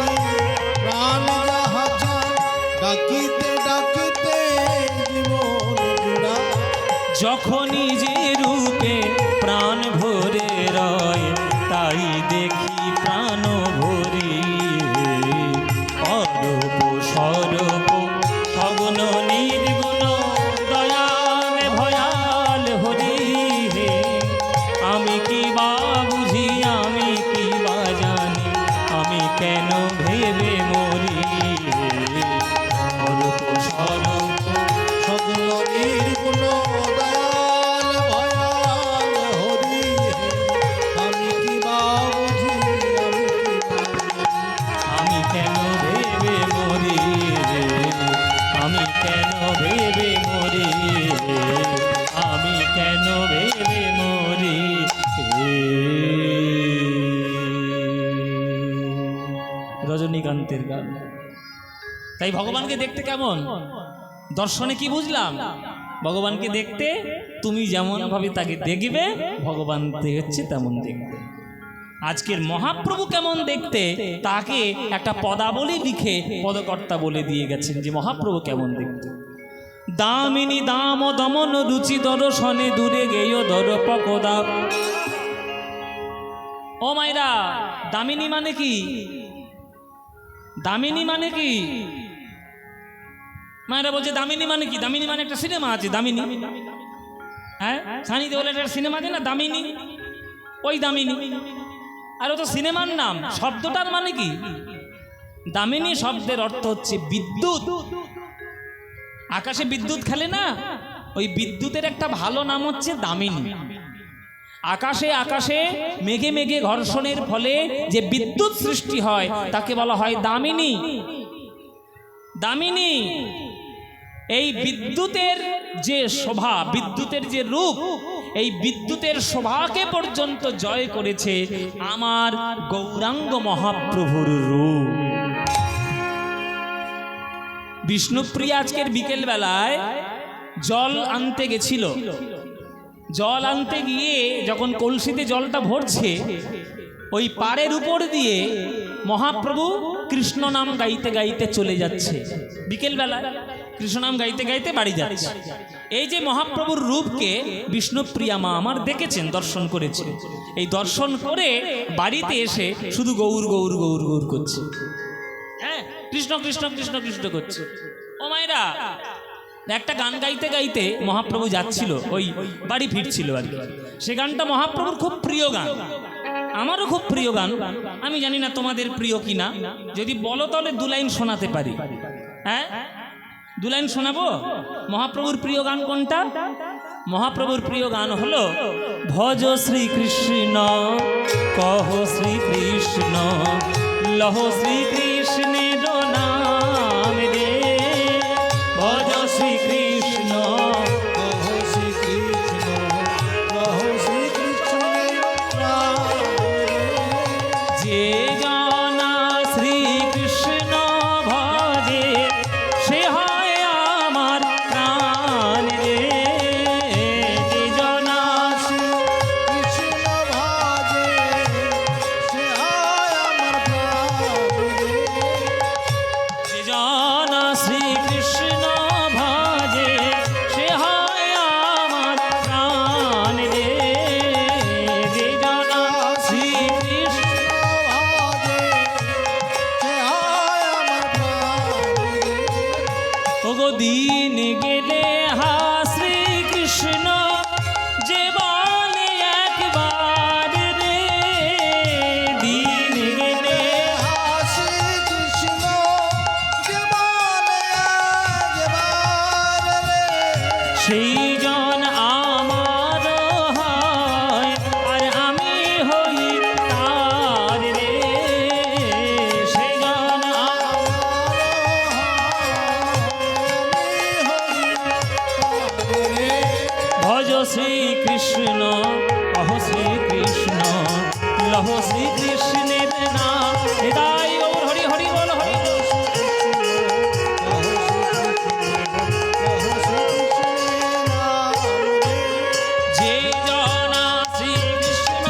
প্রাণ যাহা চায়, ডাকিতে ডাকিতে জীবন জুড়ায়। যখনই যে রূপে প্রাণ ভরে রয়, তাই দেখি প্রাণ ভরি। অরূপ স্বরূপ সগুণ নির্গুণ দয়াল ভয়াল হরি হে। আমি কি বা বুঝি, আমি কি বা জানি, আমি কেন ভেবে মরি। অরূপ স্বরূপ সগুণ নির্গুণ দয়াল ভয়াল হরি হে। আমি কি বা বুঝি, আমি কেন ভেবে মরি রে, আমি কেন ভেবে মরি রে, আমি কেন ভেবে মরি রে। রজনীকান্তের গান। তাই ভগবানকে দেখতে কেমন? দর্শনে কি বুঝলাম? ভগবানকে দেখতে তুমি যেমন ভাবে তাকে দেখবে, ভগবান হচ্ছে তেমন দেখবে। আজকের মহাপ্রভু কেমন দেখতে তাকে একটা পদাবলী লিখে পদকর্তা বলে দিয়ে গেছেন যে মহাপ্রভু কেমন দেখতে। দামিনী দাম দমন রুচি দর্শনে দূরে গেয় দর পকদা। ও মাইরা, দামিনী মানে কি? দামিনী মানে কি? মায়েরা বলছে দামিনী মানে কি? দামিনী মানে একটা সিনেমা আছে, দামিনী। হ্যাঁ, সানি দেওয়ালের একটা সিনেমা আছে না, দামিনী। ওই দামিনী। আর ও তো সিনেমার নাম। শব্দটার মানে কি? দামিনী শব্দের অর্থ হচ্ছে বিদ্যুৎ। আকাশে বিদ্যুৎ খেলে না, ওই বিদ্যুতের একটা ভালো নাম হচ্ছে দামিনী। আকাশে আকাশে মেঘে মেঘে ঘর্ষণের ফলে যে বিদ্যুৎ সৃষ্টি হয় তাকে বলা হয় দামিনী। দামিনী এই বিদ্যুতের যে শোভা, বিদ্যুতের যে রূপ, এই বিদ্যুতের শোভাকে পর্যন্ত জয় করেছে আমার গৌরাঙ্গ মহাপ্রভুর রূপ। বিষ্ণুপ্রিয়া আজকের বিকেল বেলায় জল আনতে গেছিল। জল আনতে গিয়ে যখন কলসিতে জলটা ভরছে, ওই পাড়ের উপর দিয়ে মহাপ্রভু কৃষ্ণ নাম গাইতে গাইতে চলে যাচ্ছে। বিকেলবেলা কৃষ্ণ নাম গাইতে গাইতে বাড়ি যাচ্ছে। এই যে মহাপ্রভুর রূপকে বিষ্ণুপ্রিয়া মা আমার দেখেছেন, দর্শন করেছেন। এই দর্শন করে বাড়িতে এসে শুধু গৌর গৌর গৌর গৌর করছে। হ্যাঁ, কৃষ্ণ কৃষ্ণ কৃষ্ণ কৃষ্ণ করছে। ও মায়েরা, একটা গান গাইতে গাইতে মহাপ্রভু যাচ্ছিল, ওই বাড়ি ফিরছিল আর কি। সে গানটা মহাপ্রভুর খুব প্রিয় গান, আমারও খুব প্রিয় গান। আমি জানি না তোমাদের প্রিয় কিনা, যদি বলো তাহলে দু লাইন শোনাতে পারি। হ্যাঁ, দু লাইন শোনাবো। মহাপ্রভুর প্রিয় গান কোনটা? মহাপ্রভুর প্রিয় গান হলো ভজ শ্রীকৃষ্ণ কহ শ্রীকৃষ্ণ লহ শ্রীকৃষ্ণের নাম রে। ভজ শ্রীকৃষ্ণ কহ শ্রীকৃষ্ণ, কহ শ্রীকৃষ্ণের নাম রে। যে জনা শ্রীকৃষ্ণ ভজে সে হয় আমার প্রাণ রে। যে জনা কৃষ্ণ ভাজে সে হয় আমার প্রাণ রে। যে জনা শ্রীকৃষ্ণ ভজে সে হয় আমার প্রাণ রে। যে জনা শ্রীকৃষ্ণ ওগো দিন গেলে হা শ্রীকৃষ্ণ যে বলে একবার রে। দিন গেলে সেই জন আমার হয় আর আমি হই তার রে। সেই জন ভজ শ্রীকৃষ্ণ কহ শ্রীকৃষ্ণ লহ শ্রীকৃষ্ণের নাম। হৃদয় গৌর হরি হরি বল হরি বল। যে জনা শ্রীকৃষ্ণ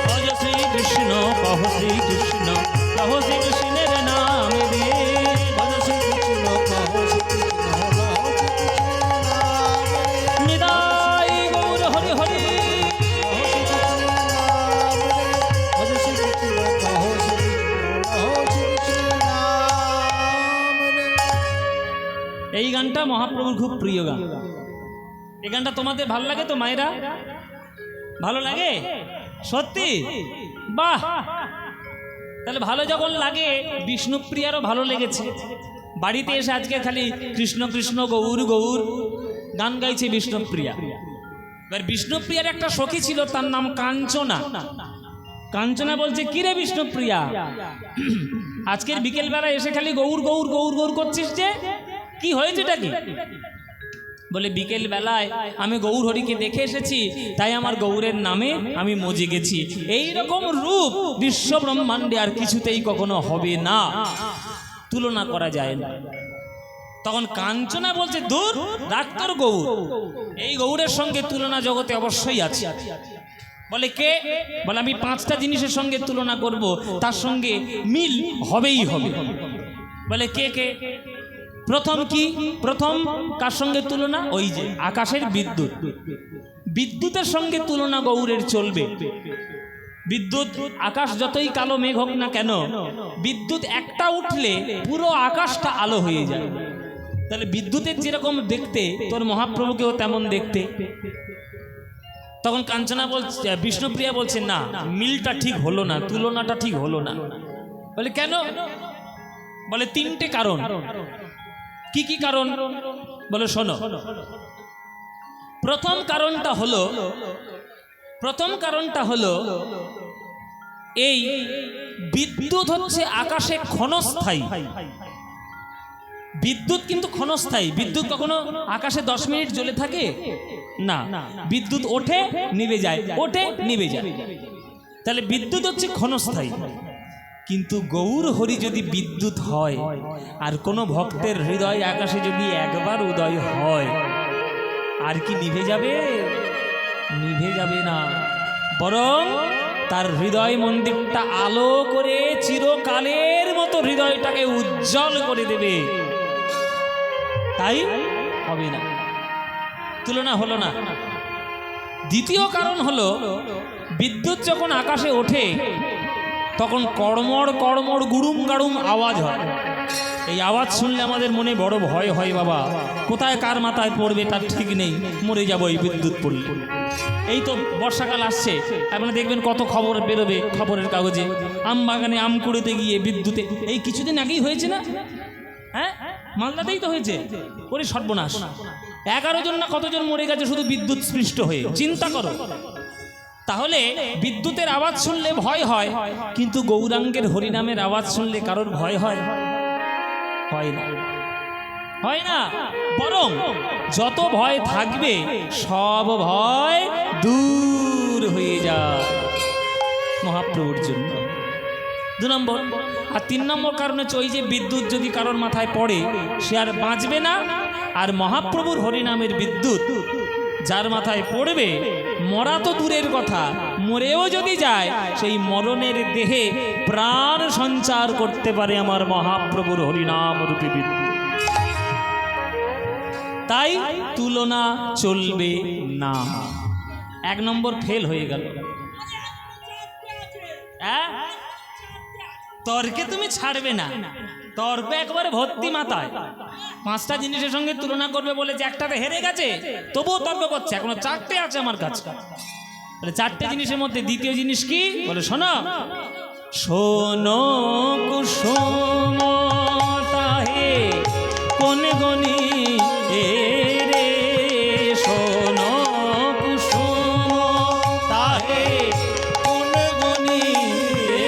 ভজ শ্রীকৃষ্ণ কহ শ্রীকৃষ্ণ লহ শ্রীকৃষ্ণের নাম রে। ভজ শ্রীকৃষ্ণ হৃদয় গৌর হরি হরি। এই গানটা মহাপ্রভুর খুব প্রিয় গান। এই গানটা তোমাদের ভালো লাগে তো মায়েরা? ভালো লাগে সত্যি? বাহ, তাহলে ভালো যখন লাগে বিষ্ণুপ্রিয়ারও ভালো লেগেছে। বাড়িতে এসে আজকে খালি কৃষ্ণ কৃষ্ণ গৌর গৌর গান গাইছে বিষ্ণুপ্রিয়া। এবার বিষ্ণুপ্রিয়ার একটা সখী ছিল, তার নাম কাঞ্চনা। কাঞ্চনা বলছে, কিরে বিষ্ণুপ্রিয়া, আজকের বিকেলবেলা এসে খালি গৌর গৌর গৌর গৌর করছিস যে, কি হয়েছে এটা কি? বলে বিকেল বেলায় আমি গৌর হরিকে দেখে এসেছি, তাই আমার গৌরের নামে আমি মজে গেছি। এই রকম রূপ বিশ্ব ব্রহ্মাণ্ডে আর কিছুতেই কখনো হবে না, তুলনা করা যায় না। তখন কাঞ্চনা বলছে, দূর ডাক্তার গৌর, এই গৌরের সঙ্গে তুলনা জগতে অবশ্যই আছে। বলে কে? বলে আমি 5টা জিনিসের সঙ্গে তুলনা করব, তার সঙ্গে মিল হবেই হবে। বলে কে কে? প্রথম কি? প্রথম কার সঙ্গে তুলনা? ওই যে আকাশের বিদ্যুৎ। বিদ্যুতের সঙ্গে তুলনা গৌরের চলবে। বিদ্যুৎ, আকাশ যতই কালো মেঘ হোক না কেন, বিদ্যুৎ একটা উঠলে পুরো আকাশটা আলো হয়ে যায়। তাহলে বিদ্যুতের যেরকম দেখতে, তোর মহাপ্রভুকেও তেমন দেখতে। তখন কাঞ্চনা বলছে, বিষ্ণুপ্রিয়া বলছে, না মিলটা ঠিক হলো না, তুলনাটা ঠিক হলো না। বলে কেন? বলে 3টে কারণ। কি কি কারণ? বলে শোনো। প্রথম কারণটা হলো এই বিদ্যুৎ হচ্ছে আকাশে ক্ষণস্থায়ী। বিদ্যুৎ কিন্তু ক্ষণস্থায়ী। বিদ্যুৎ কখনো আকাশে 10 মিনিট জ্বলে থাকে না, বিদ্যুৎ ওঠে নিভে যায়, ওঠে নিভে যায়। তাহলে বিদ্যুৎ হচ্ছে ক্ষণস্থায়ী। কিন্তু গৌর হরি যদি বিদ্যুৎ হয় আর কোনো ভক্তের হৃদয় আকাশে যদি একবার উদয় হয়, আর কি নিভে যাবে? নিভে যাবে না, বরং তার হৃদয় মন্দিরটা আলো করে চিরকালের মতো হৃদয়টাকে উজ্জ্বল করে দেবে। তাই হবে না, তুলনা হলো না। দ্বিতীয় কারণ হলো, বিদ্যুৎ যখন আকাশে ওঠে তখন কড়মড় কড়মড় গুড়ুম গাড়ুম আওয়াজ হয়। এই আওয়াজ শুনলে আমাদের মনে বড় ভয় হয়, বাবা কোথায় কার মাথায় পড়বে তার ঠিক নেই, মরে যাবো এই বিদ্যুৎ পড়লে। এই তো বর্ষাকাল আসছে, আপনারা দেখবেন কত খবর বেরোবে খবরের কাগজে, আম বাগানে আম কুড়োতে গিয়ে বিদ্যুতে, এই কিছুদিন আগেই হয়েছে না? হ্যাঁ, মালদাতেই তো হয়েছে। ওরে সর্বনাশ, 11 জন না কতজন মরে গেছে শুধু বিদ্যুৎ স্পৃষ্ট হয়ে, চিন্তা করো। তাহলে বিদ্যুতের আওয়াজ শুনলে ভয় হয়, কিন্তু গৌরাঙ্গের হরিনামের আওয়াজ শুনলে কারোর ভয় হয়? হয় না, হয় না। বরং যত ভয় থাকবে সব ভয় দূর হয়ে যায় মহাপ্রভুর জন্য। 2 নম্বর। আর 3 নম্বর কারণ হচ্ছে, ওই যে বিদ্যুৎ যদি কারোর মাথায় পড়ে সে আর বাঁচবে না। আর মহাপ্রভুর হরিনামের বিদ্যুৎ যার মাথায় পড়বে, মরা তো দূরের কথা, মরেও যদি যায় সেই মরণের দেহে প্রাণ সঞ্চার করতে পারে আমার মহাপ্রভুর হরিনাম রূপী বিদ্যুৎ। তাই তুলনা চলবে না। 1 নম্বর ফেল হয়ে গেল। তর্কে তুমি ছাড়বে না, তর্ক একবারে ভর্তি মাথায়। 5টা জিনিসের সঙ্গে তুলনা করবে বলে যে একটাতে হেরে গেছে, তবুও তর্ক করছে। এখনো 4টে আছে আমার কাছে। বলে 4টে জিনিসের মধ্যে দ্বিতীয় জিনিস কি? বলে শোনো, শোনো কুসুম তাহে কোন গনি রে, শোনো কুসুম তাহে কোন গনি রে,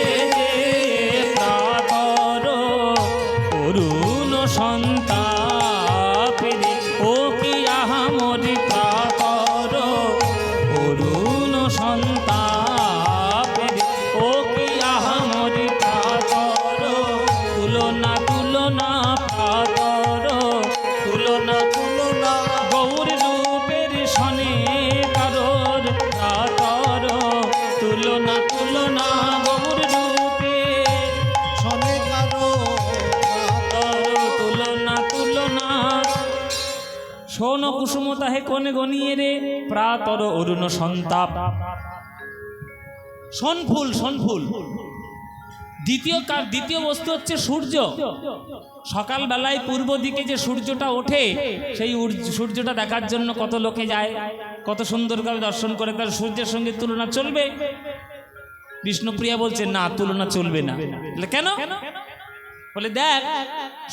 প্রাতর অরুণ সন্তাপে রে, ও কি আহামরি প্রাতর অরুণ সন্তাপে রে, ও কি আহামরি প্রাতর, তুলনা তুলনা প্রাতর, তুলনা তুলনা গৌর রূপের সনে কারোর প্রাতর, তুলনা তুলনা গৌর রূপে শোনে কারো তুলনা তুলনা। শোন কুসুমতা হে কোন গনিয়ে রে, প্রাতর অরুণ সন্তাপ। সনফুল, সনফুল। দ্বিতীয় বস্তু হচ্ছে সূর্য। সকালবেলায় পূর্ব দিকে যে সূর্যটা ওঠে, সেই সূর্যটা দেখার জন্য কত লোকে যায়, কত সুন্দরভাবে দর্শন করে। তার সূর্যের সঙ্গে তুলনা চলবে? বিষ্ণুপ্রিয়া বলছে না, তুলনা চলবে না। কেন? বলে দেখ,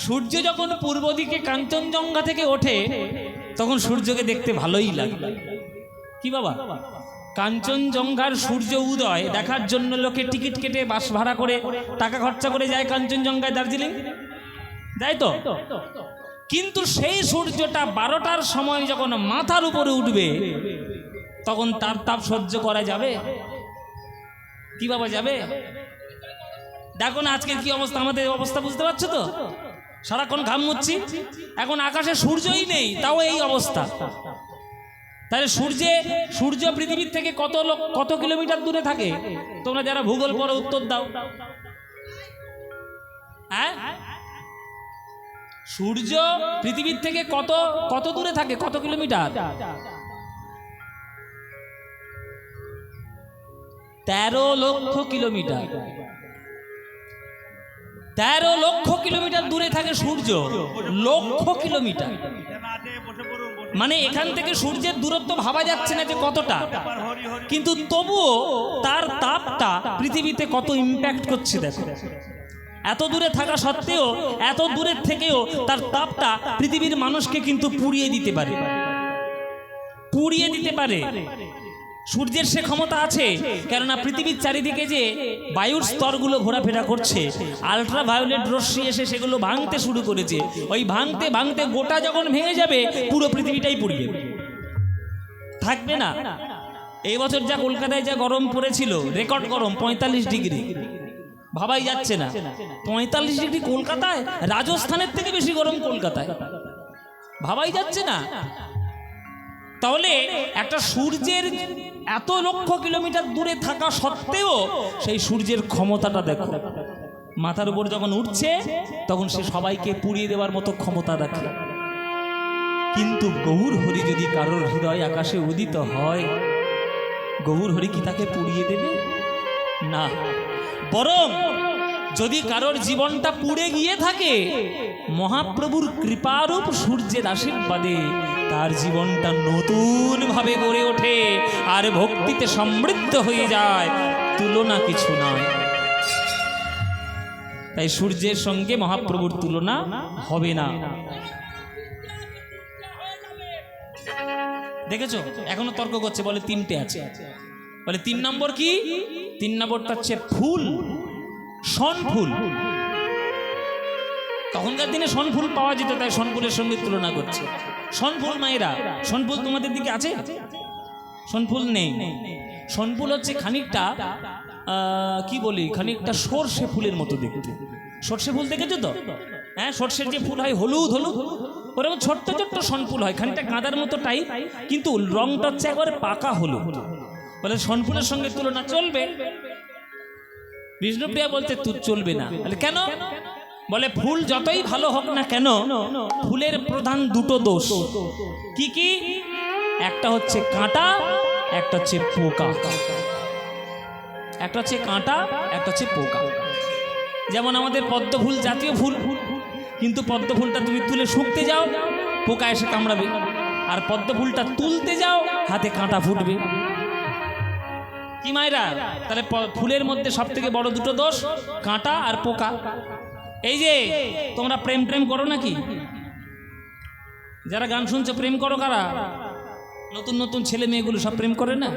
সূর্য যখন পূর্ব দিকে কাঞ্চনজঙ্ঘা থেকে ওঠে তখন সূর্যকে দেখতে ভালোই লাগে। কি বাবা, কাঞ্চনজঙ্ঘার সূর্য উদয় দেখার জন্য লোকে টিকিট কেটে বাস ভাড়া করে টাকা খরচা করে যায় কাঞ্চনজঙ্ঘায়, দার্জিলিং যায় তো। কিন্তু সেই সূর্যটা 12টার সময় যখন মাথার উপরে উঠবে তখন তার তাপ সহ্য করা যাবে? কি বাবা যাবে? দেখো না আজকের কি অবস্থা, আমাদের অবস্থা বুঝতে পারছো তো? সারাক্ষণ ঘাম মুচ্ছি, এখন আকাশে সূর্যই নেই, তাও এই অবস্থা। তাহলে সূর্য পৃথিবীর থেকে কত কিলোমিটার দূরে থাকে? তোমরা যারা ভূগোল পড়ো উত্তর দাও। হ্যাঁ, সূর্য পৃথিবীর থেকে কত দূরে থাকে, কত কিলোমিটার? 13 লক্ষ কিলোমিটার। 13 লক্ষ কিলোমিটার দূরে থাকে সূর্য। লক্ষ কিলোমিটার মানে এখান থেকে সূর্যের দূরত্ব ভাবা যাচ্ছে না যে কতটা, কিন্তু তবুও তার তাপটা পৃথিবীতে কত ইম্প্যাক্ট করছে দেখো। এত দূরে থাকা সত্ত্বেও, এত দূরের থেকেও তার তাপটা পৃথিবীর মানুষকে কিন্তু পুড়িয়ে দিতে পারে, পুড়িয়ে দিতে পারে। সূর্যের সে ক্ষমতা আছে, কেননা পৃথিবীর চারিদিকে যে বায়ুর স্তরগুলো ঘোরাফেরা করছে, আলট্রা ভায়োলেট রশ্মি এসে সেগুলো ভাঙতে শুরু করেছে। ওই ভাঙতে ভাঙতে গোটা যখন ভেঙে যাবে পুরো পৃথিবীটাই পুড়িয়ে থাকবে না। এই বছর যা কলকাতায় যা গরম পড়েছিল, রেকর্ড গরম 45 ডিগ্রি, ভাবাই যাচ্ছে না। 45 ডিগ্রি কলকাতায়, রাজস্থানের থেকে বেশি গরম কলকাতায়, ভাবাই যাচ্ছে না। তাহলে একটা সূর্যের এত লক্ষ কিলোমিটার দূরে থাকা সত্ত্বেও সেই সূর্যের ক্ষমতাটা দেখো, মাথার উপর যখন উঠছে তখন সে সবাইকে পুড়িয়ে দেওয়ার মতো ক্ষমতা রাখে। কিন্তু গৌর হরি যদি কারোর হৃদয় আকাশে উদিত হয়, গৌর হরি কি তাকে পুড়িয়ে দেবে? না, বরং যদি কারোর জীবনটা পুড়ে গিয়ে থাকে, মহাপ্রভুর কৃপারূপ সূর্যের আশীর্বাদে তার জীবনটা নতুন ভাবে গড়ে ওঠে আর ভক্তিতে সমৃদ্ধ হয়ে যায়, তুলনা কিছু নয়। তাই সূর্যের সঙ্গে মহাপ্রভুর তুলনা হবে না। দেখেছো, এখনো তর্ক করছে, বলে 3টে আছে, বলে 3 নম্বর কি? 3 নম্বরটা হচ্ছে ফুল, শন ফুল। তখনকার দিনে শন ফুল পাওয়া যেত, তাই শন ফুলের সঙ্গে তুলনা করছে। শন ফুল মায়েরা, শন ফুল তোমাদের দিকে আছে? শন ফুল নেই। শন ফুল হচ্ছে খানিকটা কি বলি, খানিকটা সর্ষে ফুলের মতো দেখতে। সর্ষে ফুল দেখেছো তো? হ্যাঁ, সর্ষের যে ফুল হয় হলুদ হলুদ, ওরকম ছোট্ট ছোট্ট শন ফুল হয়, খানিকটা গাঁদার মতো টাইপ, কিন্তু রংটা হচ্ছে একবারে পাকা হলুদ। বলে শন ফুলের সঙ্গে তুলনা চলবে? বিষ্ণুপ্রিয়া বলতে তুই চলবে না। কেন? বলে ফুল যতই ভালো হোক না কেন, ফুলের প্রধান 2টো দোষ। কি কি? একটা হচ্ছে কাঁটা, একটা হচ্ছে পোকা। একটা হচ্ছে কাঁটা, একটা হচ্ছে পোকা। যেমন আমাদের পদ্ম ফুল জাতীয় ফুল, কিন্তু পদ্ম ফুলটা তুমি তুলে শুকতে যাও, পোকা এসে কামড়াবে। আর পদ্ম ফুলটা তুলতে যাও, হাতে কাঁটা ফুটবে। কি মায়েরা? তাহলে ফুলের মধ্যে সব থেকে বড় 2টো দোষ, কাঁটা আর পোকা। এই যে তোমরা প্রেম প্রেম করো নাকি? যারা গান শুনছো, প্রেম করো কারা? নতুন নতুন ছেলে মেয়েগুলো সব প্রেম করে না?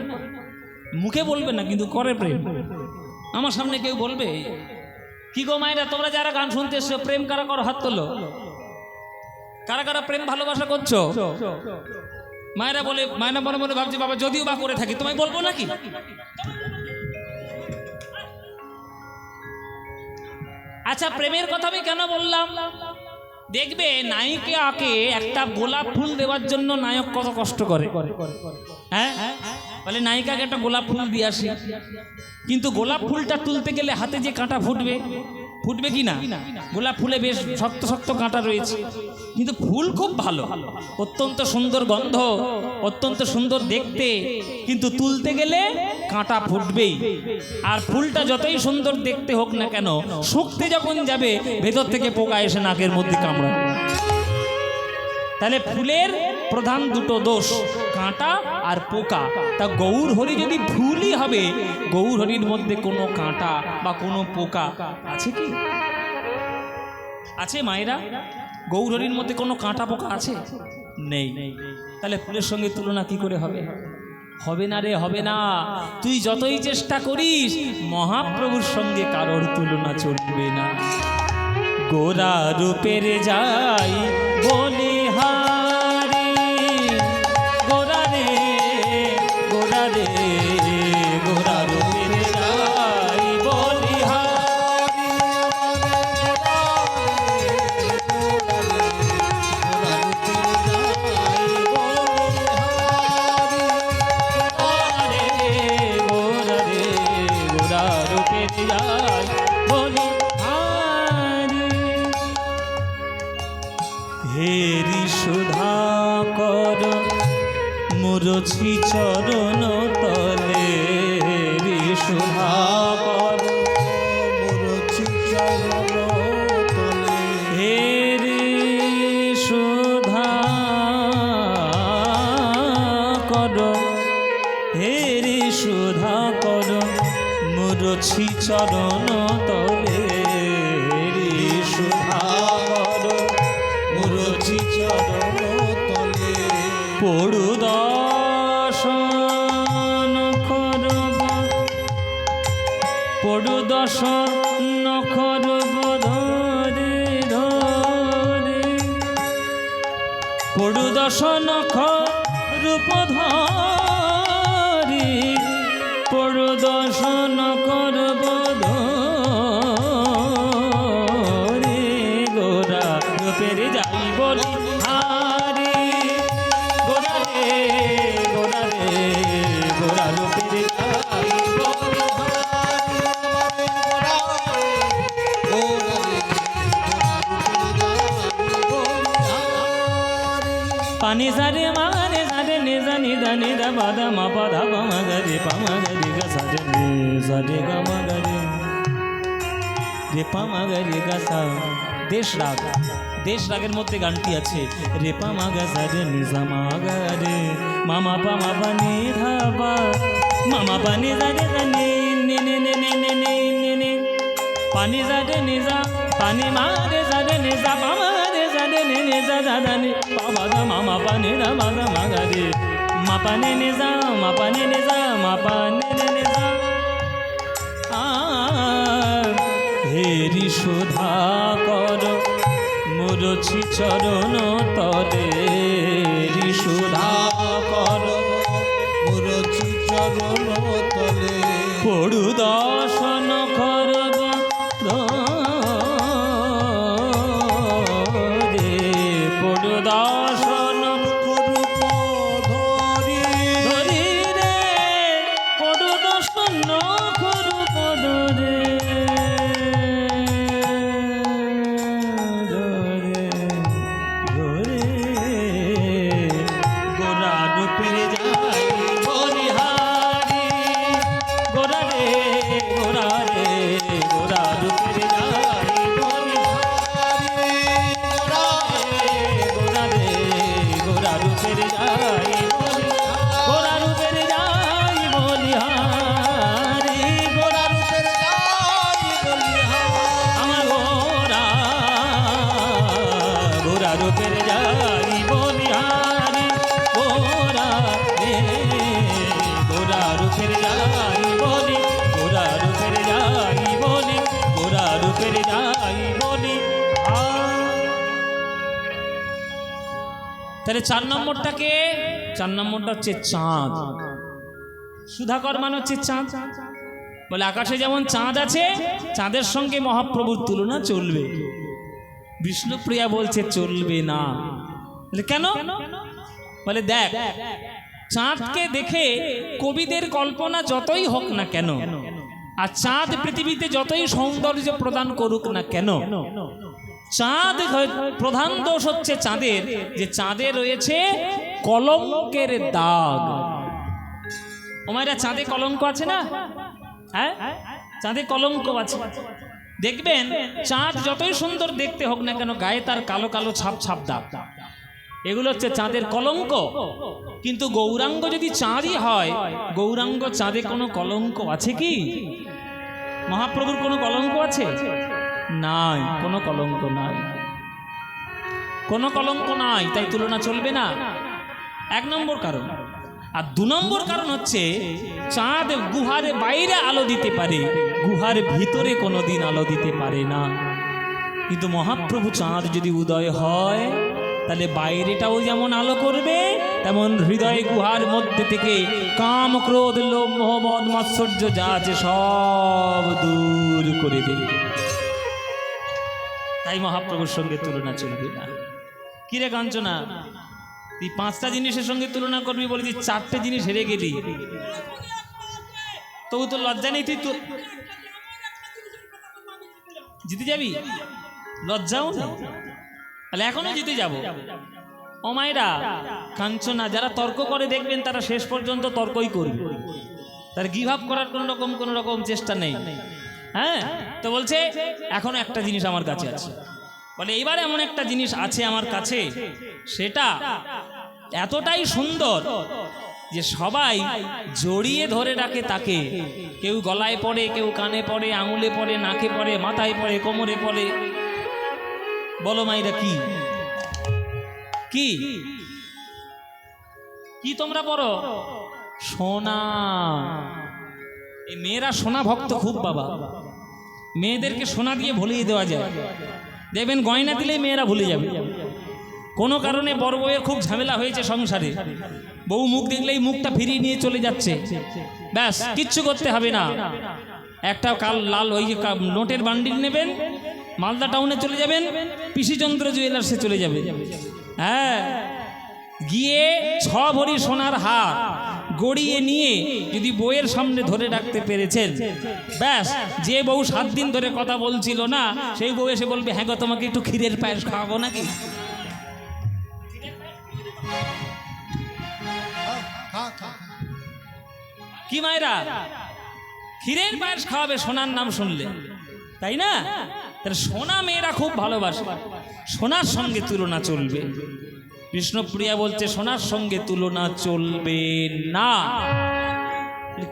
মুখে বলবে না, কিন্তু করে প্রেম। আমার সামনে কেউ বলবে, কি গো মায়েরা, তোমরা যারা গান শুনতে এসছো, প্রেম কারা করো? হাত তোলো। কারা কারা প্রেম ভালোবাসা করছো? মায়েরা বলে, মায়েরা মনে মনে ভাবছে, বাবা যদিও বা করে থাকি, তোমায় বলবো নাকি? আচ্ছা, প্রেমের কথা আমি কেন বললাম? দেখবে নায়িকাকে একটা গোলাপ ফুল দেওয়ার জন্য নায়ক কত কষ্ট করে। হ্যাঁ, বলে নায়িকাকে একটা গোলাপ ফুল দিয়ে আসি, কিন্তু গোলাপ ফুলটা তুলতে গেলে হাতে যে কাঁটা ফুটবে, ফুটবে কি না? গোলাপ ফুলে বেশ শক্ত শক্ত কাঁটা রয়েছে, কিন্তু ফুল খুব ভালো, অত্যন্ত সুন্দর গন্ধ, অত্যন্ত সুন্দর দেখতে, কিন্তু তুলতে গেলে কাঁটা ফুটবেই। আর ফুলটা যতই সুন্দর দেখতে হোক না কেন, শুকতে যখন যাবে ভেতর থেকে পোকা এসে নাকের মধ্যে কামড়াবে। তাহলে ফুলের প্রধান 2টো দোষ, কাঁটা আর পোকা। তা গৌর হরি যদি ফুলই হবে, গৌর হরির মধ্যে কোনো কাঁটা বা কোনো পোকা আছে কি? আছে মায়েরা? গৌর হরির মধ্যে কোনো কাঁটা পোকা আছে? নেই। তাহলে ফুলের সঙ্গে তুলনা কি করে হবে? হবে না রে, হবে না। তুই যতই চেষ্টা করিস, মহাপ্রভুর সঙ্গে কারোর তুলনা চলবে না। গোরা রূপের যাই বলি হারি, গোরা রে গোরা রে, গোরা রূপের যাই বলি হারি, গোরা রে গোরা রূপের যাই বলি হেরি সুধা কর মুরছি চরণ তলে, হেরি সুধা কর মুরছি চরণ তলে, হেরি সুধা কর, হেরি সুধা কর মুরছি চরণ তলে, হেরি সুধা কর মুরছি চরণ তলে, পড়ু দর্শন করব, পড়ু দর্শন করব ধরে ধরে, পড়ু দর্শন রূপ ধরে, পড়ু দর্শন করব ধরে রূপের যাই বলি হারি গোরা রে গোরা রে গোরা রূপের যাই বলি পানি সারে মারে সারে নিজা নিদা নিদা বাদা মা পাদা পামাগারে পামাগারে গা সারে নি সারে গা মাগারে রে পামাগারে গা সা দেশ রাগ দেশ রাগের মধ্যে গানটি আছে রে পামাগা সারে নিজা মাগারে মামা পামা পানি ধাবা মামা পানি সারে নি নে নে নে নে নে নে নে নে পানি সারে নিজা পানি মারে সারে নিজা পামাগারে সারে নে নিজা দাদা নে বাবা দা মামা পানি দা বাদা মাগারে মা পানি নিজা মা পানি নিজা মা পানি নিজা হেরি সুধা কর মুরছি চরণ তলে হেরি সুধা কর মুরছি চরণ তলে পড়ু দর্শন করব রে পড়ু দর্শন করূপ ধরি ধরি রে পড়ু দর্শন করব রে ধরে ধরে গোরা রূপের যাই বলিহারি গোরা রে গোরা রে গোরা রূপের যাই বলিহারি গোরা রে গোরা রূপের যাই বলি গোরা রূপের যাই বলিহারি গোরা রূপের যাই বলিহারি আমার গোরা গোরা রূপের যাই বলিহারি গোরা রে গোরা রূপের যাই বলি গোরা রূপের যাই বলি গোরা রূপের যাই বলি তাহলে 4 নম্বরটাকে 4 নম্বরটা হচ্ছে চাঁদ সুধাকর মানে হচ্ছে চাঁদ বলে আকাশে যেমন চাঁদ আছে চাঁদের সঙ্গে মহাপ্রভুর তুলনা চলবে বিষ্ণুপ্রিয়া বলছে চলবে না বলে কেন বলে দেখ চাঁদকে দেখে কবিদের কল্পনা যতই হোক না কেন আর চাঁদ পৃথিবীতে যতই সৌন্দর্য প্রদান করুক না কেন চাঁদ প্রধান দোষ হচ্ছে চাঁদের যে চাঁদে রয়েছে কলঙ্কের দাগ ওমাইরা চাঁদে কলঙ্ক আছে না হ্যাঁ চাঁদে কলঙ্ক আছে দেখবেন চাঁদ যতই সুন্দর দেখতে হোক না কেন গায়ে তার কালো কালো ছাপ ছাপ দাগ এগুলো হচ্ছে চাঁদের কলঙ্ক কিন্তু গৌরাঙ্গ যদি চাঁদই হয় গৌরাঙ্গ চাঁদে কোনো কলঙ্ক আছে কি মহাপ্রভুর কোনো কলঙ্ক আছে নাই কোনো কলঙ্ক নাই কোনো কলঙ্ক নাই তাই তুলনা চলবে না 1 নম্বর কারণ আর 2 নম্বর কারণ হচ্ছে চাঁদ গুহার বাইরে আলো দিতে পারে গুহার ভিতরে কোনোদিন আলো দিতে পারে না কিন্তু মহাপ্রভু চাঁদ যদি উদয় হয় তাহলে বাইরেটাও যেমন আলো করবে তেমন হৃদয় গুহার মধ্যে থেকে কাম ক্রোধ লোভ মোহ মদ মাৎসর্য যা আছে সব দূর করে দেবে তাই মহাপ্রভুর সঙ্গে তুলনা চলবে না কিরে কাঞ্চনা তুই 5টা জিনিসের সঙ্গে তুলনা করবি বলে তুই 4টে জিনিস হেরে গেলি তবু তোর লজ্জা নেই তুই তো জিতে যাবি লজ্জাও নেই তাহলে এখনো জিতে যাব ও মায়েরা কাঞ্চনা যারা তর্ক করে দেখবেন তারা শেষ পর্যন্ত তর্কই করবে তার গিভ আপ করার কোনো রকম চেষ্টা নেই হ্যাঁ তো বলছে এখনো একটা জিনিস আমার কাছে আছে বলে এইবার এমন একটা জিনিস আছে আমার কাছে সেটা এতটাই সুন্দর যে সবাই জড়িয়ে ধরে রাখে তাকে কেউ গলায় পড়ে কেউ কানে পড়ে আঙুলে পড়ে নাকে পড়ে মাথায় পড়ে কোমরে পড়ে বলো মাইরা কি কি কি তোমরা পড়ো সোনা এই মেয়েরা সোনা ভক্ত খুব বাবা মেয়েদেরকে সোনা দিয়ে ভুলিয়ে দেওয়া যায় দেখবেন গয়না দিলেই মেয়েরা ভুলে যাবে কোনো কারণে বড় বউয়ের খুব ঝামেলা হয়েছে সংসারে বউ মুখ দেখলেই মুখটা ফিরিয়ে নিয়ে চলে যাচ্ছে ব্যাস কিচ্ছু করতে হবে না একটা কাল লাল ওই যে নোটের বান্ডিল নেবেন মালদা টাউনে চলে যাবেন, পিসিচন্দ্র জুয়েলার্সে চলে যাবে। হ্যাঁ, গিয়ে 6 ভরি সোনার হার গড়িয়ে নিয়ে যদি বউয়ের সামনে ধরে রাখতে পেরেছেন, ব্যাস, যে বউ 7 দিন ধরে কথা বলছিল না, সেই বউ এসে বলবে, হ্যাঁ গো, তোমাকে একটু ক্ষীরের পায়েস খাওয়াবো নাকি? কি মায়েরা, ক্ষীরের পায়েস খাওয়াবে সোনার নাম শুনলে, তাই না? তাহলে সোনা মেয়েরা খুব ভালোবাসে, সোনার সঙ্গে তুলনা চলবে। কৃষ্ণপ্রিয়া বলছে সোনার সঙ্গে তুলনা চলবে না।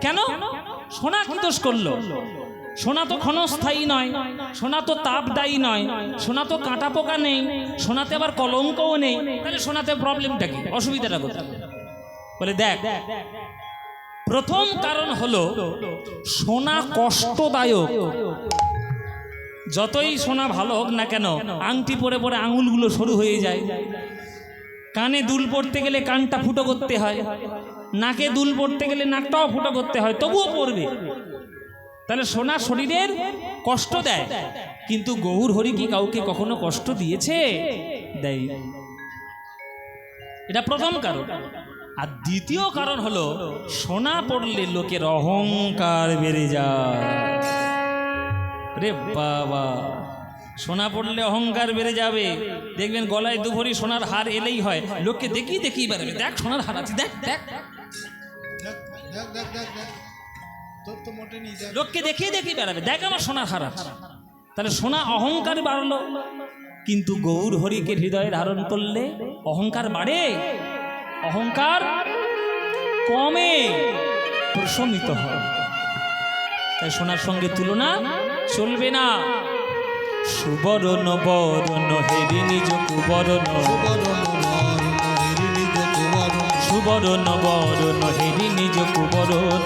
কেন? সোনা কি দোষ করলো? সোনা তো ক্ষণস্থায়ী নয়, সোনা তো তাপদায়ী নয়, সোনা তো কাঁটা পোকা নেই, সোনাতে আবার কলঙ্কও নেই। তাহলে সোনাতে প্রবলেমটা কি, অসুবিধাটা কোথায়? বলে দেখ, প্রথম কারণ হলো সোনা কষ্টদায়ক। যতই সোনা ভালো হোক না কেন, আংটি পরে পরে আঙুলগুলো সরু হয়ে যায়, কানে দুল পড়তে গেলে কানটা ফুটো করতে হয়, নাকে দুল পড়তে গেলে নাকটাও ফুটো করতে হয়, তবুও পড়বে। তাহলে সোনা শরীরের কষ্ট দেয়, কিন্তু গৌর হরি কি কাউকে কখনো কষ্ট দিয়েছে? দেয়। এটা প্রথম কারণ। আর দ্বিতীয় কারণ হলো সোনা পড়লে লোকের অহংকার বেড়ে যায়। রে বাবা, সোনা পড়লে অহংকার বেড়ে যাবে। দেখবেন গলায় 2 ভরি সোনার হার এলেই হয়, লোককে দেখি বেড়াবে, দেখ সোনার হার আছে, দেখ দেখ, লোককে দেখি বেড়াবে, দেখ আমার সোনার হার আছে। তাহলে সোনা অহংকার বাড়লো, কিন্তু গৌর হরিকে হৃদয়ে ধারণ করলে অহংকার বাড়ে, অহংকার কমে, প্রশমিত হয়। তাই সোনার সঙ্গে তুলনা চলবে না। সুবরণ বরণ হেরি নিজ কুবরণ, সুবরণ বরণ হেরি নিজ কুবরণ,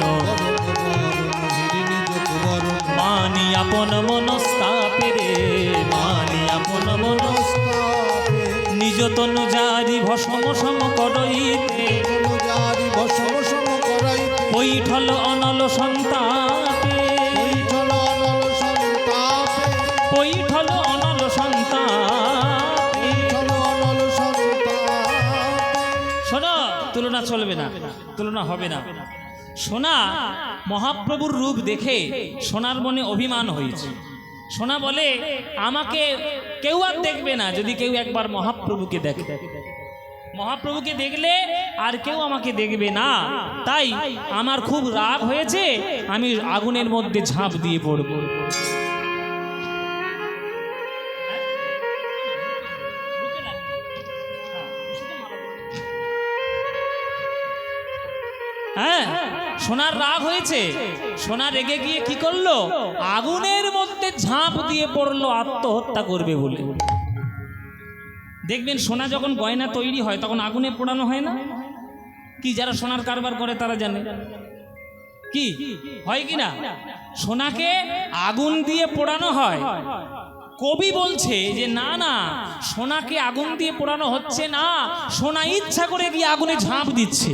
মানি আপন মনস্তাপে রে, মানি আপন মনস্তাপে, নিজ তনু জারি ভস্ম সম করইতে, বৈঠল অনল সন্তাপে, বৈঠল অনল সন্তাপে। শোনো, তুলনা চলবে না, তুলনা হবে না। সোনা মহাপ্রভুর রূপ দেখে সোনার মনে অভিমান হয়েছে। সোনা বলে, আমাকে কেউ আর দেখবে না যদি কেউ একবার মহাপ্রভুকে দেখে। মহাপ্রভুকে দেখলে আর কেউ আমাকে দেখবে না, তাই আমার খুব রাগ হয়েছে, আমি আগুনের মধ্যে ঝাঁপ দিয়ে পড়ব। হ্যাঁ, সোনার রাগ হয়েছে, সোনা রেগে গিয়ে কি করলো, আগুনের মধ্যে ঝাঁপ দিয়ে পড়লো আত্মহত্যা করবে বলে। দেখবেন সোনা যখন গয়না তৈরি হয় তখন আগুনে পোড়ানো হয় না কি? যারা সোনার কারবার করে তারা জানে কি হয় কি না। সোনাকে আগুন দিয়ে পোড়ানো হয়। কবি বলছে যে না না, সোনাকে আগুন দিয়ে পোড়ানো হচ্ছে না, সোনা ইচ্ছা করে গিয়ে আগুনে ঝাঁপ দিচ্ছে।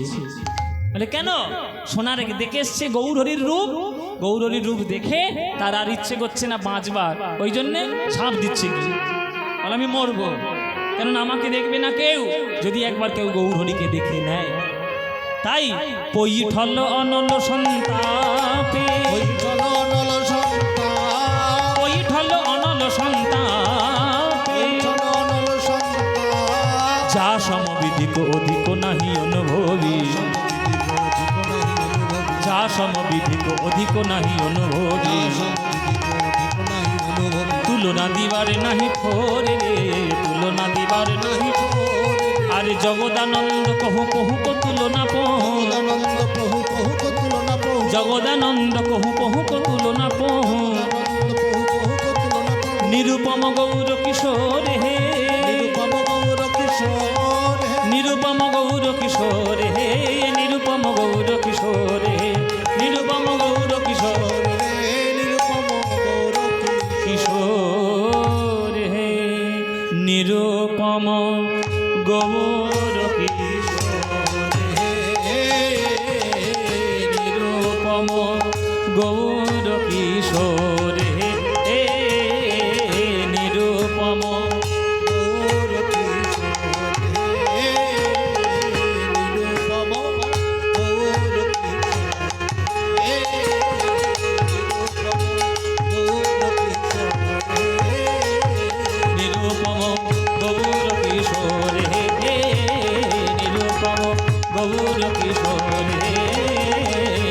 বলে কেন? সোনার দেখে এসছে গৌরহরির রূপ, গৌরহরির রূপ দেখে তার আর ইচ্ছে করছে না বাঁচবার, ওই জন্যে ঝাঁপ দিচ্ছে। কি বলে, আমি মরবো, কেননা আমাকে দেখবে না কেউ, যদি একবার কেউ গৌরহরিকে দেখে নেয়। তাই পৈঠল অনল সন্তাপে, পৈঠল অনল সন্তাপে, যা সমবিধিক অধিক নাহি অনুভবী, যা সমবিধিক অধিক নাহি অনুভবী, তুলনা দিবার নাহি ফোরে রে, তুলনা দিবার নাহি ফোরে। আরে জগদানন্দ কহু কহু কো তুলনা পহু, জগদানন্দ কহু কহু কো তুলনা পহু, নিরুপম গৌর কিশোর হে, নিরুপম গৌর কিশোর, নিরুপম গৌর কিশোর হে, নিরুপম গৌর কিশোর হে, নিরুপম গৌর কিশোর হে, নিরুপম গৌর কিশোর হে, নিরুপম গৌর কিশোর হে, নিরুপম গৌর কিশোর হে, কিশোর হে নিরুপম গৌর কিশোর হে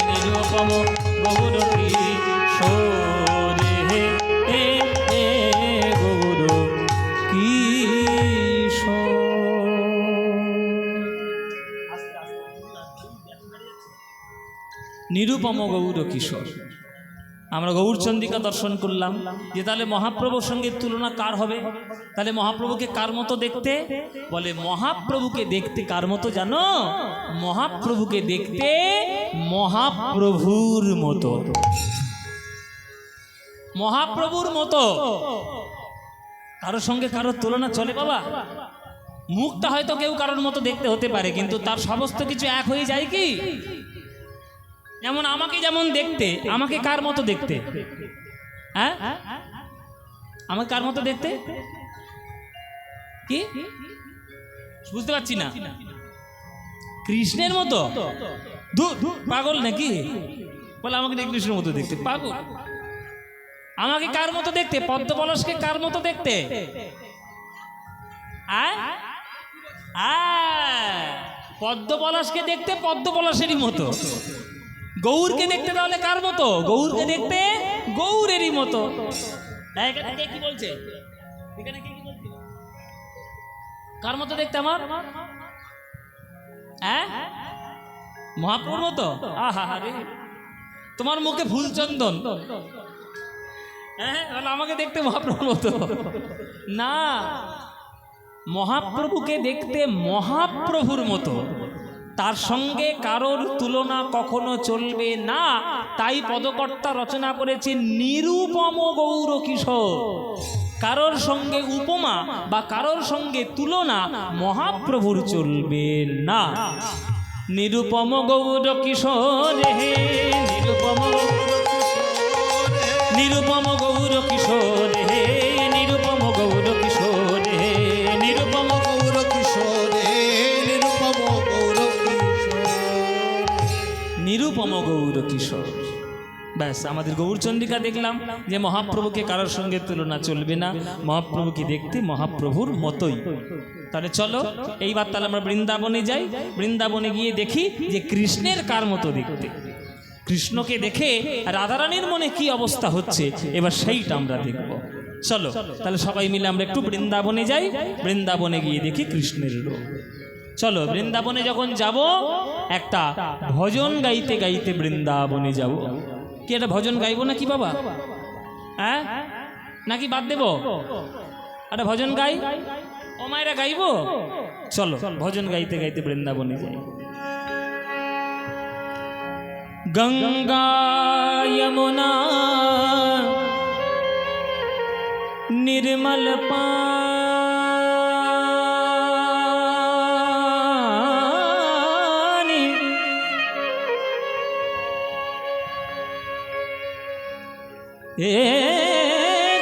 নিরুপম গৌর কিশোর হে গৌর কিশোর। নিরুপম গৌর কিশোর। আমরা গৌরচন্দ্রিকা দর্শন করলাম যে তাহলে মহাপ্রভুর সঙ্গে তুলনা কার হবে? তাহলে মহাপ্রভুকে কার মতো দেখতে? বলে মহাপ্রভুকে দেখতে কার মতো জানো? মহাপ্রভুকে দেখতে মহাপ্রভুর মতো। মহাপ্রভুর মতো। কারোর সঙ্গে কারোর তুলনা চলে বাবা? মুখটা হয়তো কেউ কারোর মতো দেখতে হতে পারে, কিন্তু তার সমস্ত কিছু এক হয়ে যায় কি? যেমন আমাকে যেমন দেখতে, আমাকে কার মতো দেখতে? হ্যাঁ, আমাকে কার মতো দেখতে? কি বুঝতে পারছি না। কৃষ্ণের মতো? পাগল নাকি? বলে আমাকে কৃষ্ণের মতো দেখতে, পাগল। আমাকে কার মতো দেখতে? পদ্মপলাশকে কার মতো দেখতে? পদ্মপলাশকে দেখতে পদ্মপলাশেরই মতো। গৌরকে দেখতে তাহলে কার মতো? গৌরকে দেখতে গৌরেরই মতো। কি বলছে? কার মতো দেখতে আমার? মহাপ্রভুর মতো। আহা রে, তোমার মুখে ফুলচন্দন, আমাকে দেখতে মহাপ্রভুর মতো না। মহাপ্রভুকে দেখতে মহাপ্রভুর মতো, তার সঙ্গে কারোর তুলনা কখনো চলবে না। তাই পদকর্তা রচনা করেছে নিরুপম গৌর কিশোর। কারোর সঙ্গে উপমা বা কারোর সঙ্গে তুলনা মহাপ্রভুর চলবে না। নিরুপম গৌর কিশোর হে নিরুপম নিরুপম গৌর কিশোর হে নিরুপম গৌর কিশোর হে নিরুপম গৌর কিশোর হে নিরুপম গৌর কিশোর। নিরুপম গৌর কিশোর। ব্যাস, আমাদের গৌরচন্দ্রিকা দেখলাম যে মহাপ্রভুকে কারোর সঙ্গে তুলনা চলবে না, মহাপ্রভুকে দেখতে মহাপ্রভুর মতোই। তাহলে চলো এইবার তাহলে আমরা বৃন্দাবনে যাই। বৃন্দাবনে গিয়ে দেখি যে কৃষ্ণের কার মতো দেখতে। কৃষ্ণকে দেখে রাধারানীর মনে কি অবস্থা হচ্ছে, এবার সেইটা আমরা দেখব। চলো তাহলে সবাই মিলে আমরা একটু বৃন্দাবনে যাই। বৃন্দাবনে গিয়ে দেখি কৃষ্ণের রূপ। চলো বৃন্দাবনে যখন যাব একটা ভজন গাইতে গাইতে বৃন্দাবনে যাব। কি একটা ভজন গাইবো নাকি বাবা? হ্যাঁ, নাকি বাদ দেব? একটা ভজন গাই, ও মায়েরা গাইবো। চলো ভজন গাইতে গাইতে বৃন্দাবনে যাই। গঙ্গা যমুনা निर्मल पानी ए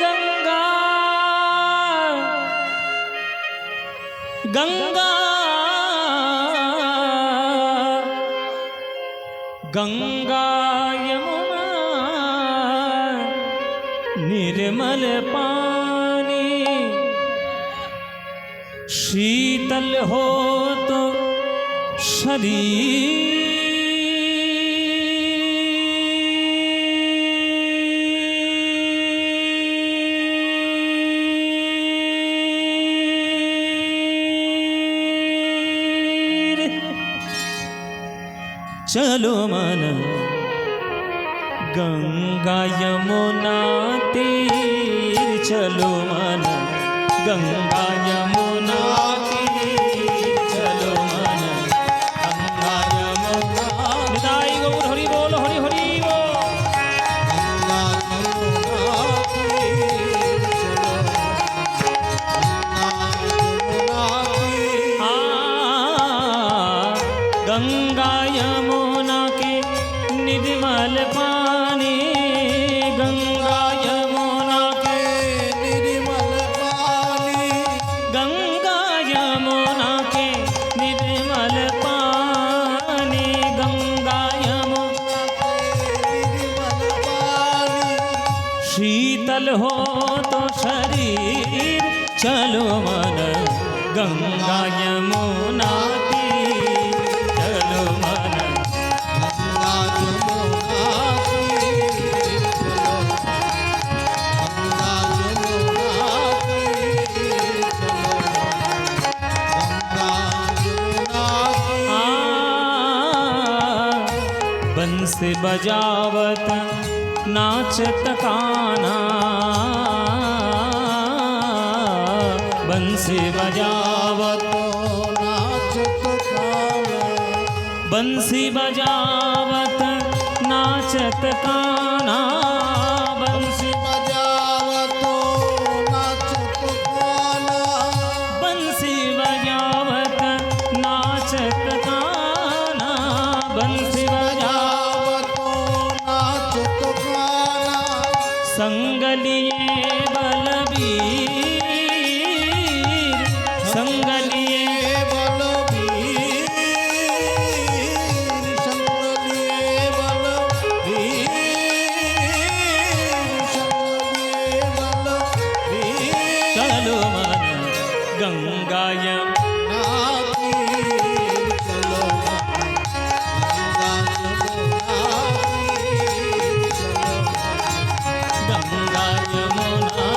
गंगा गंगा गंगा यमुना निर्मल पानी शीतल हो तो शरीर चलो मन गंगा यमुना तीर चलो मन गंगा यमुना तीर चलो मन गंगा यमुना निताई गौर हरि बोल हरि हरि बोल गंगा यमुना के निर्मल पानी गंगा यमुना के निर्मल पानी गंगा यमुना के निर्मल पानी गंगा यमुना निर्मल पानी शीतल हो तो शरीर चलो मन गंगा यमुना तीर चलो मन गंगा यमुना तीर चलो, गंगा यमुना तीर चलो, गंगा यमुना तीर। बंसी बजावत नाचत कान्हा, बंसी बजावत नाचत कान्हा, बंसी बजावत नाचत कान्हा, बंसी बजावत नाचत कान्हा, बंसी बजावत नाचत कान्हा, बंसी बजावत नाचत कान्हा, संगलिए बलबीर, संगलिए बलबीर, संगलिए बलबीर, संगलिए बलबीर। चलो मन गंगा यमुना तीर चलो, गंगा यमुना तीर चलो, गंगा यमुना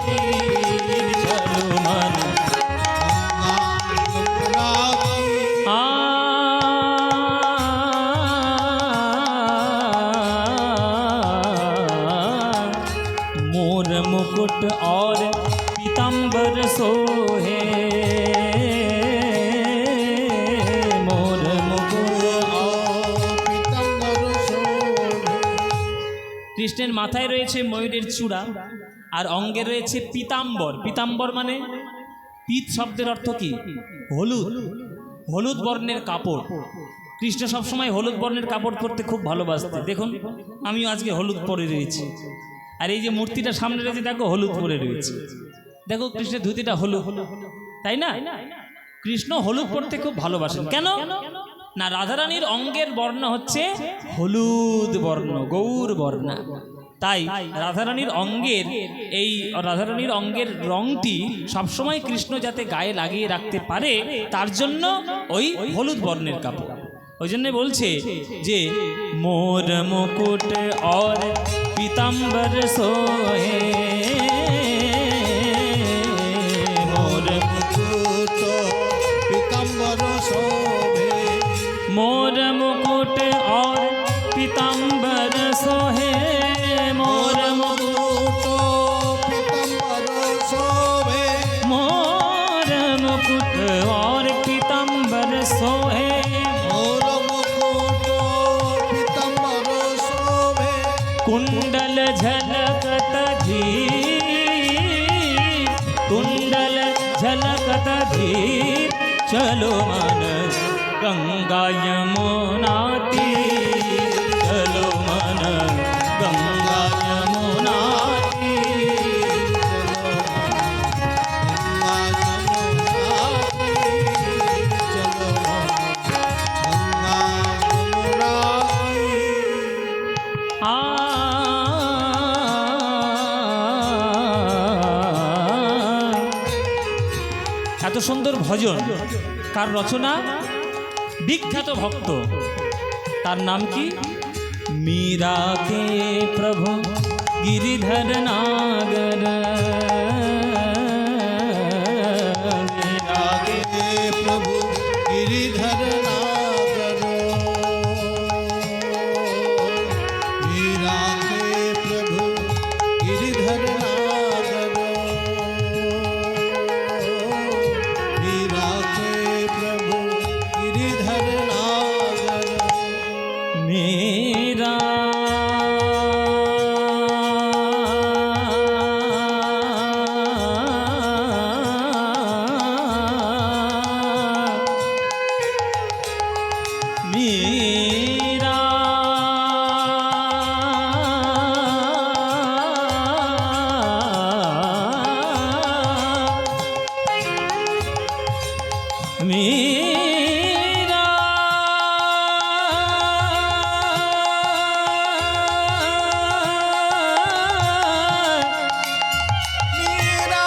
तीर चलो मन गंगा यमुना तीर। आ मोर मुकुट और पीताम्बर सोहे, मोर मुकुट पीताम्बर शोभे, কৃষ্ণের মাথায় রয়েছে ময়ূরের চূড়া আর অঙ্গে রয়েছে পীতাম্বর। পীতাম্বর মানে পীত শব্দের অর্থ কি? হলুদ, হলুদ বর্ণের কাপড়। কৃষ্ণ সবসময় হলুদ বর্ণের কাপড় পরতে খুব ভালোবাসতে। দেখুন আমিও আজকে হলুদ পরে রয়েছি, আর এই যে মূর্তিটা সামনে রয়েছে দেখো হলুদ পরে রয়েছে। দেখো কৃষ্ণের ধুতিটা হলুদ, তাই না? কৃষ্ণ হলুদ পরতে খুব ভালোবাসেন। কেন না? রাধারানীর অঙ্গের বর্ণ হচ্ছে হলুদ বর্ণ, গৌর বর্ণ। তাই রাধারানীর অঙ্গের এই রাধারানীর অঙ্গের রংটি সবসময় কৃষ্ণ যাতে গায়ে লাগিয়ে রাখতে পারে তার জন্য ওই হলুদ বর্ণের কাপড়। ওই জন্য বলছে যে মোর মুকুট और पीताम्बर सोहे, मोर मुकुट पीताम्बर शोभे, मोर मुकुट और पीताम्बर सोहे, मोर मुकुट पीताम्बर शोभे, मोर मुकुट और पीताम्बर सोहे, मोर मुकुट पीताम्बर शोभे, कुंडल झलकत धीर, कुंडल झलकत धीर चलो मन गंगा यमुना तीर, चलो मन गंगा यमुना तीर, गंगा यमुना तीर चलो, गंगा यमुना तीर। आ এত সুন্দর ভজন কার রচনা? বিখ্যাত ভক্ত, তার নাম কি? मीरा के प्रभु गिरिधर नागर, मीरा के प्रभु गिरिधर नागर, मीरा के प्रभु गिरिधर नागर, मीरा के प्रभु गिरिधर नागर। मेरा मेरा मेरा मीरा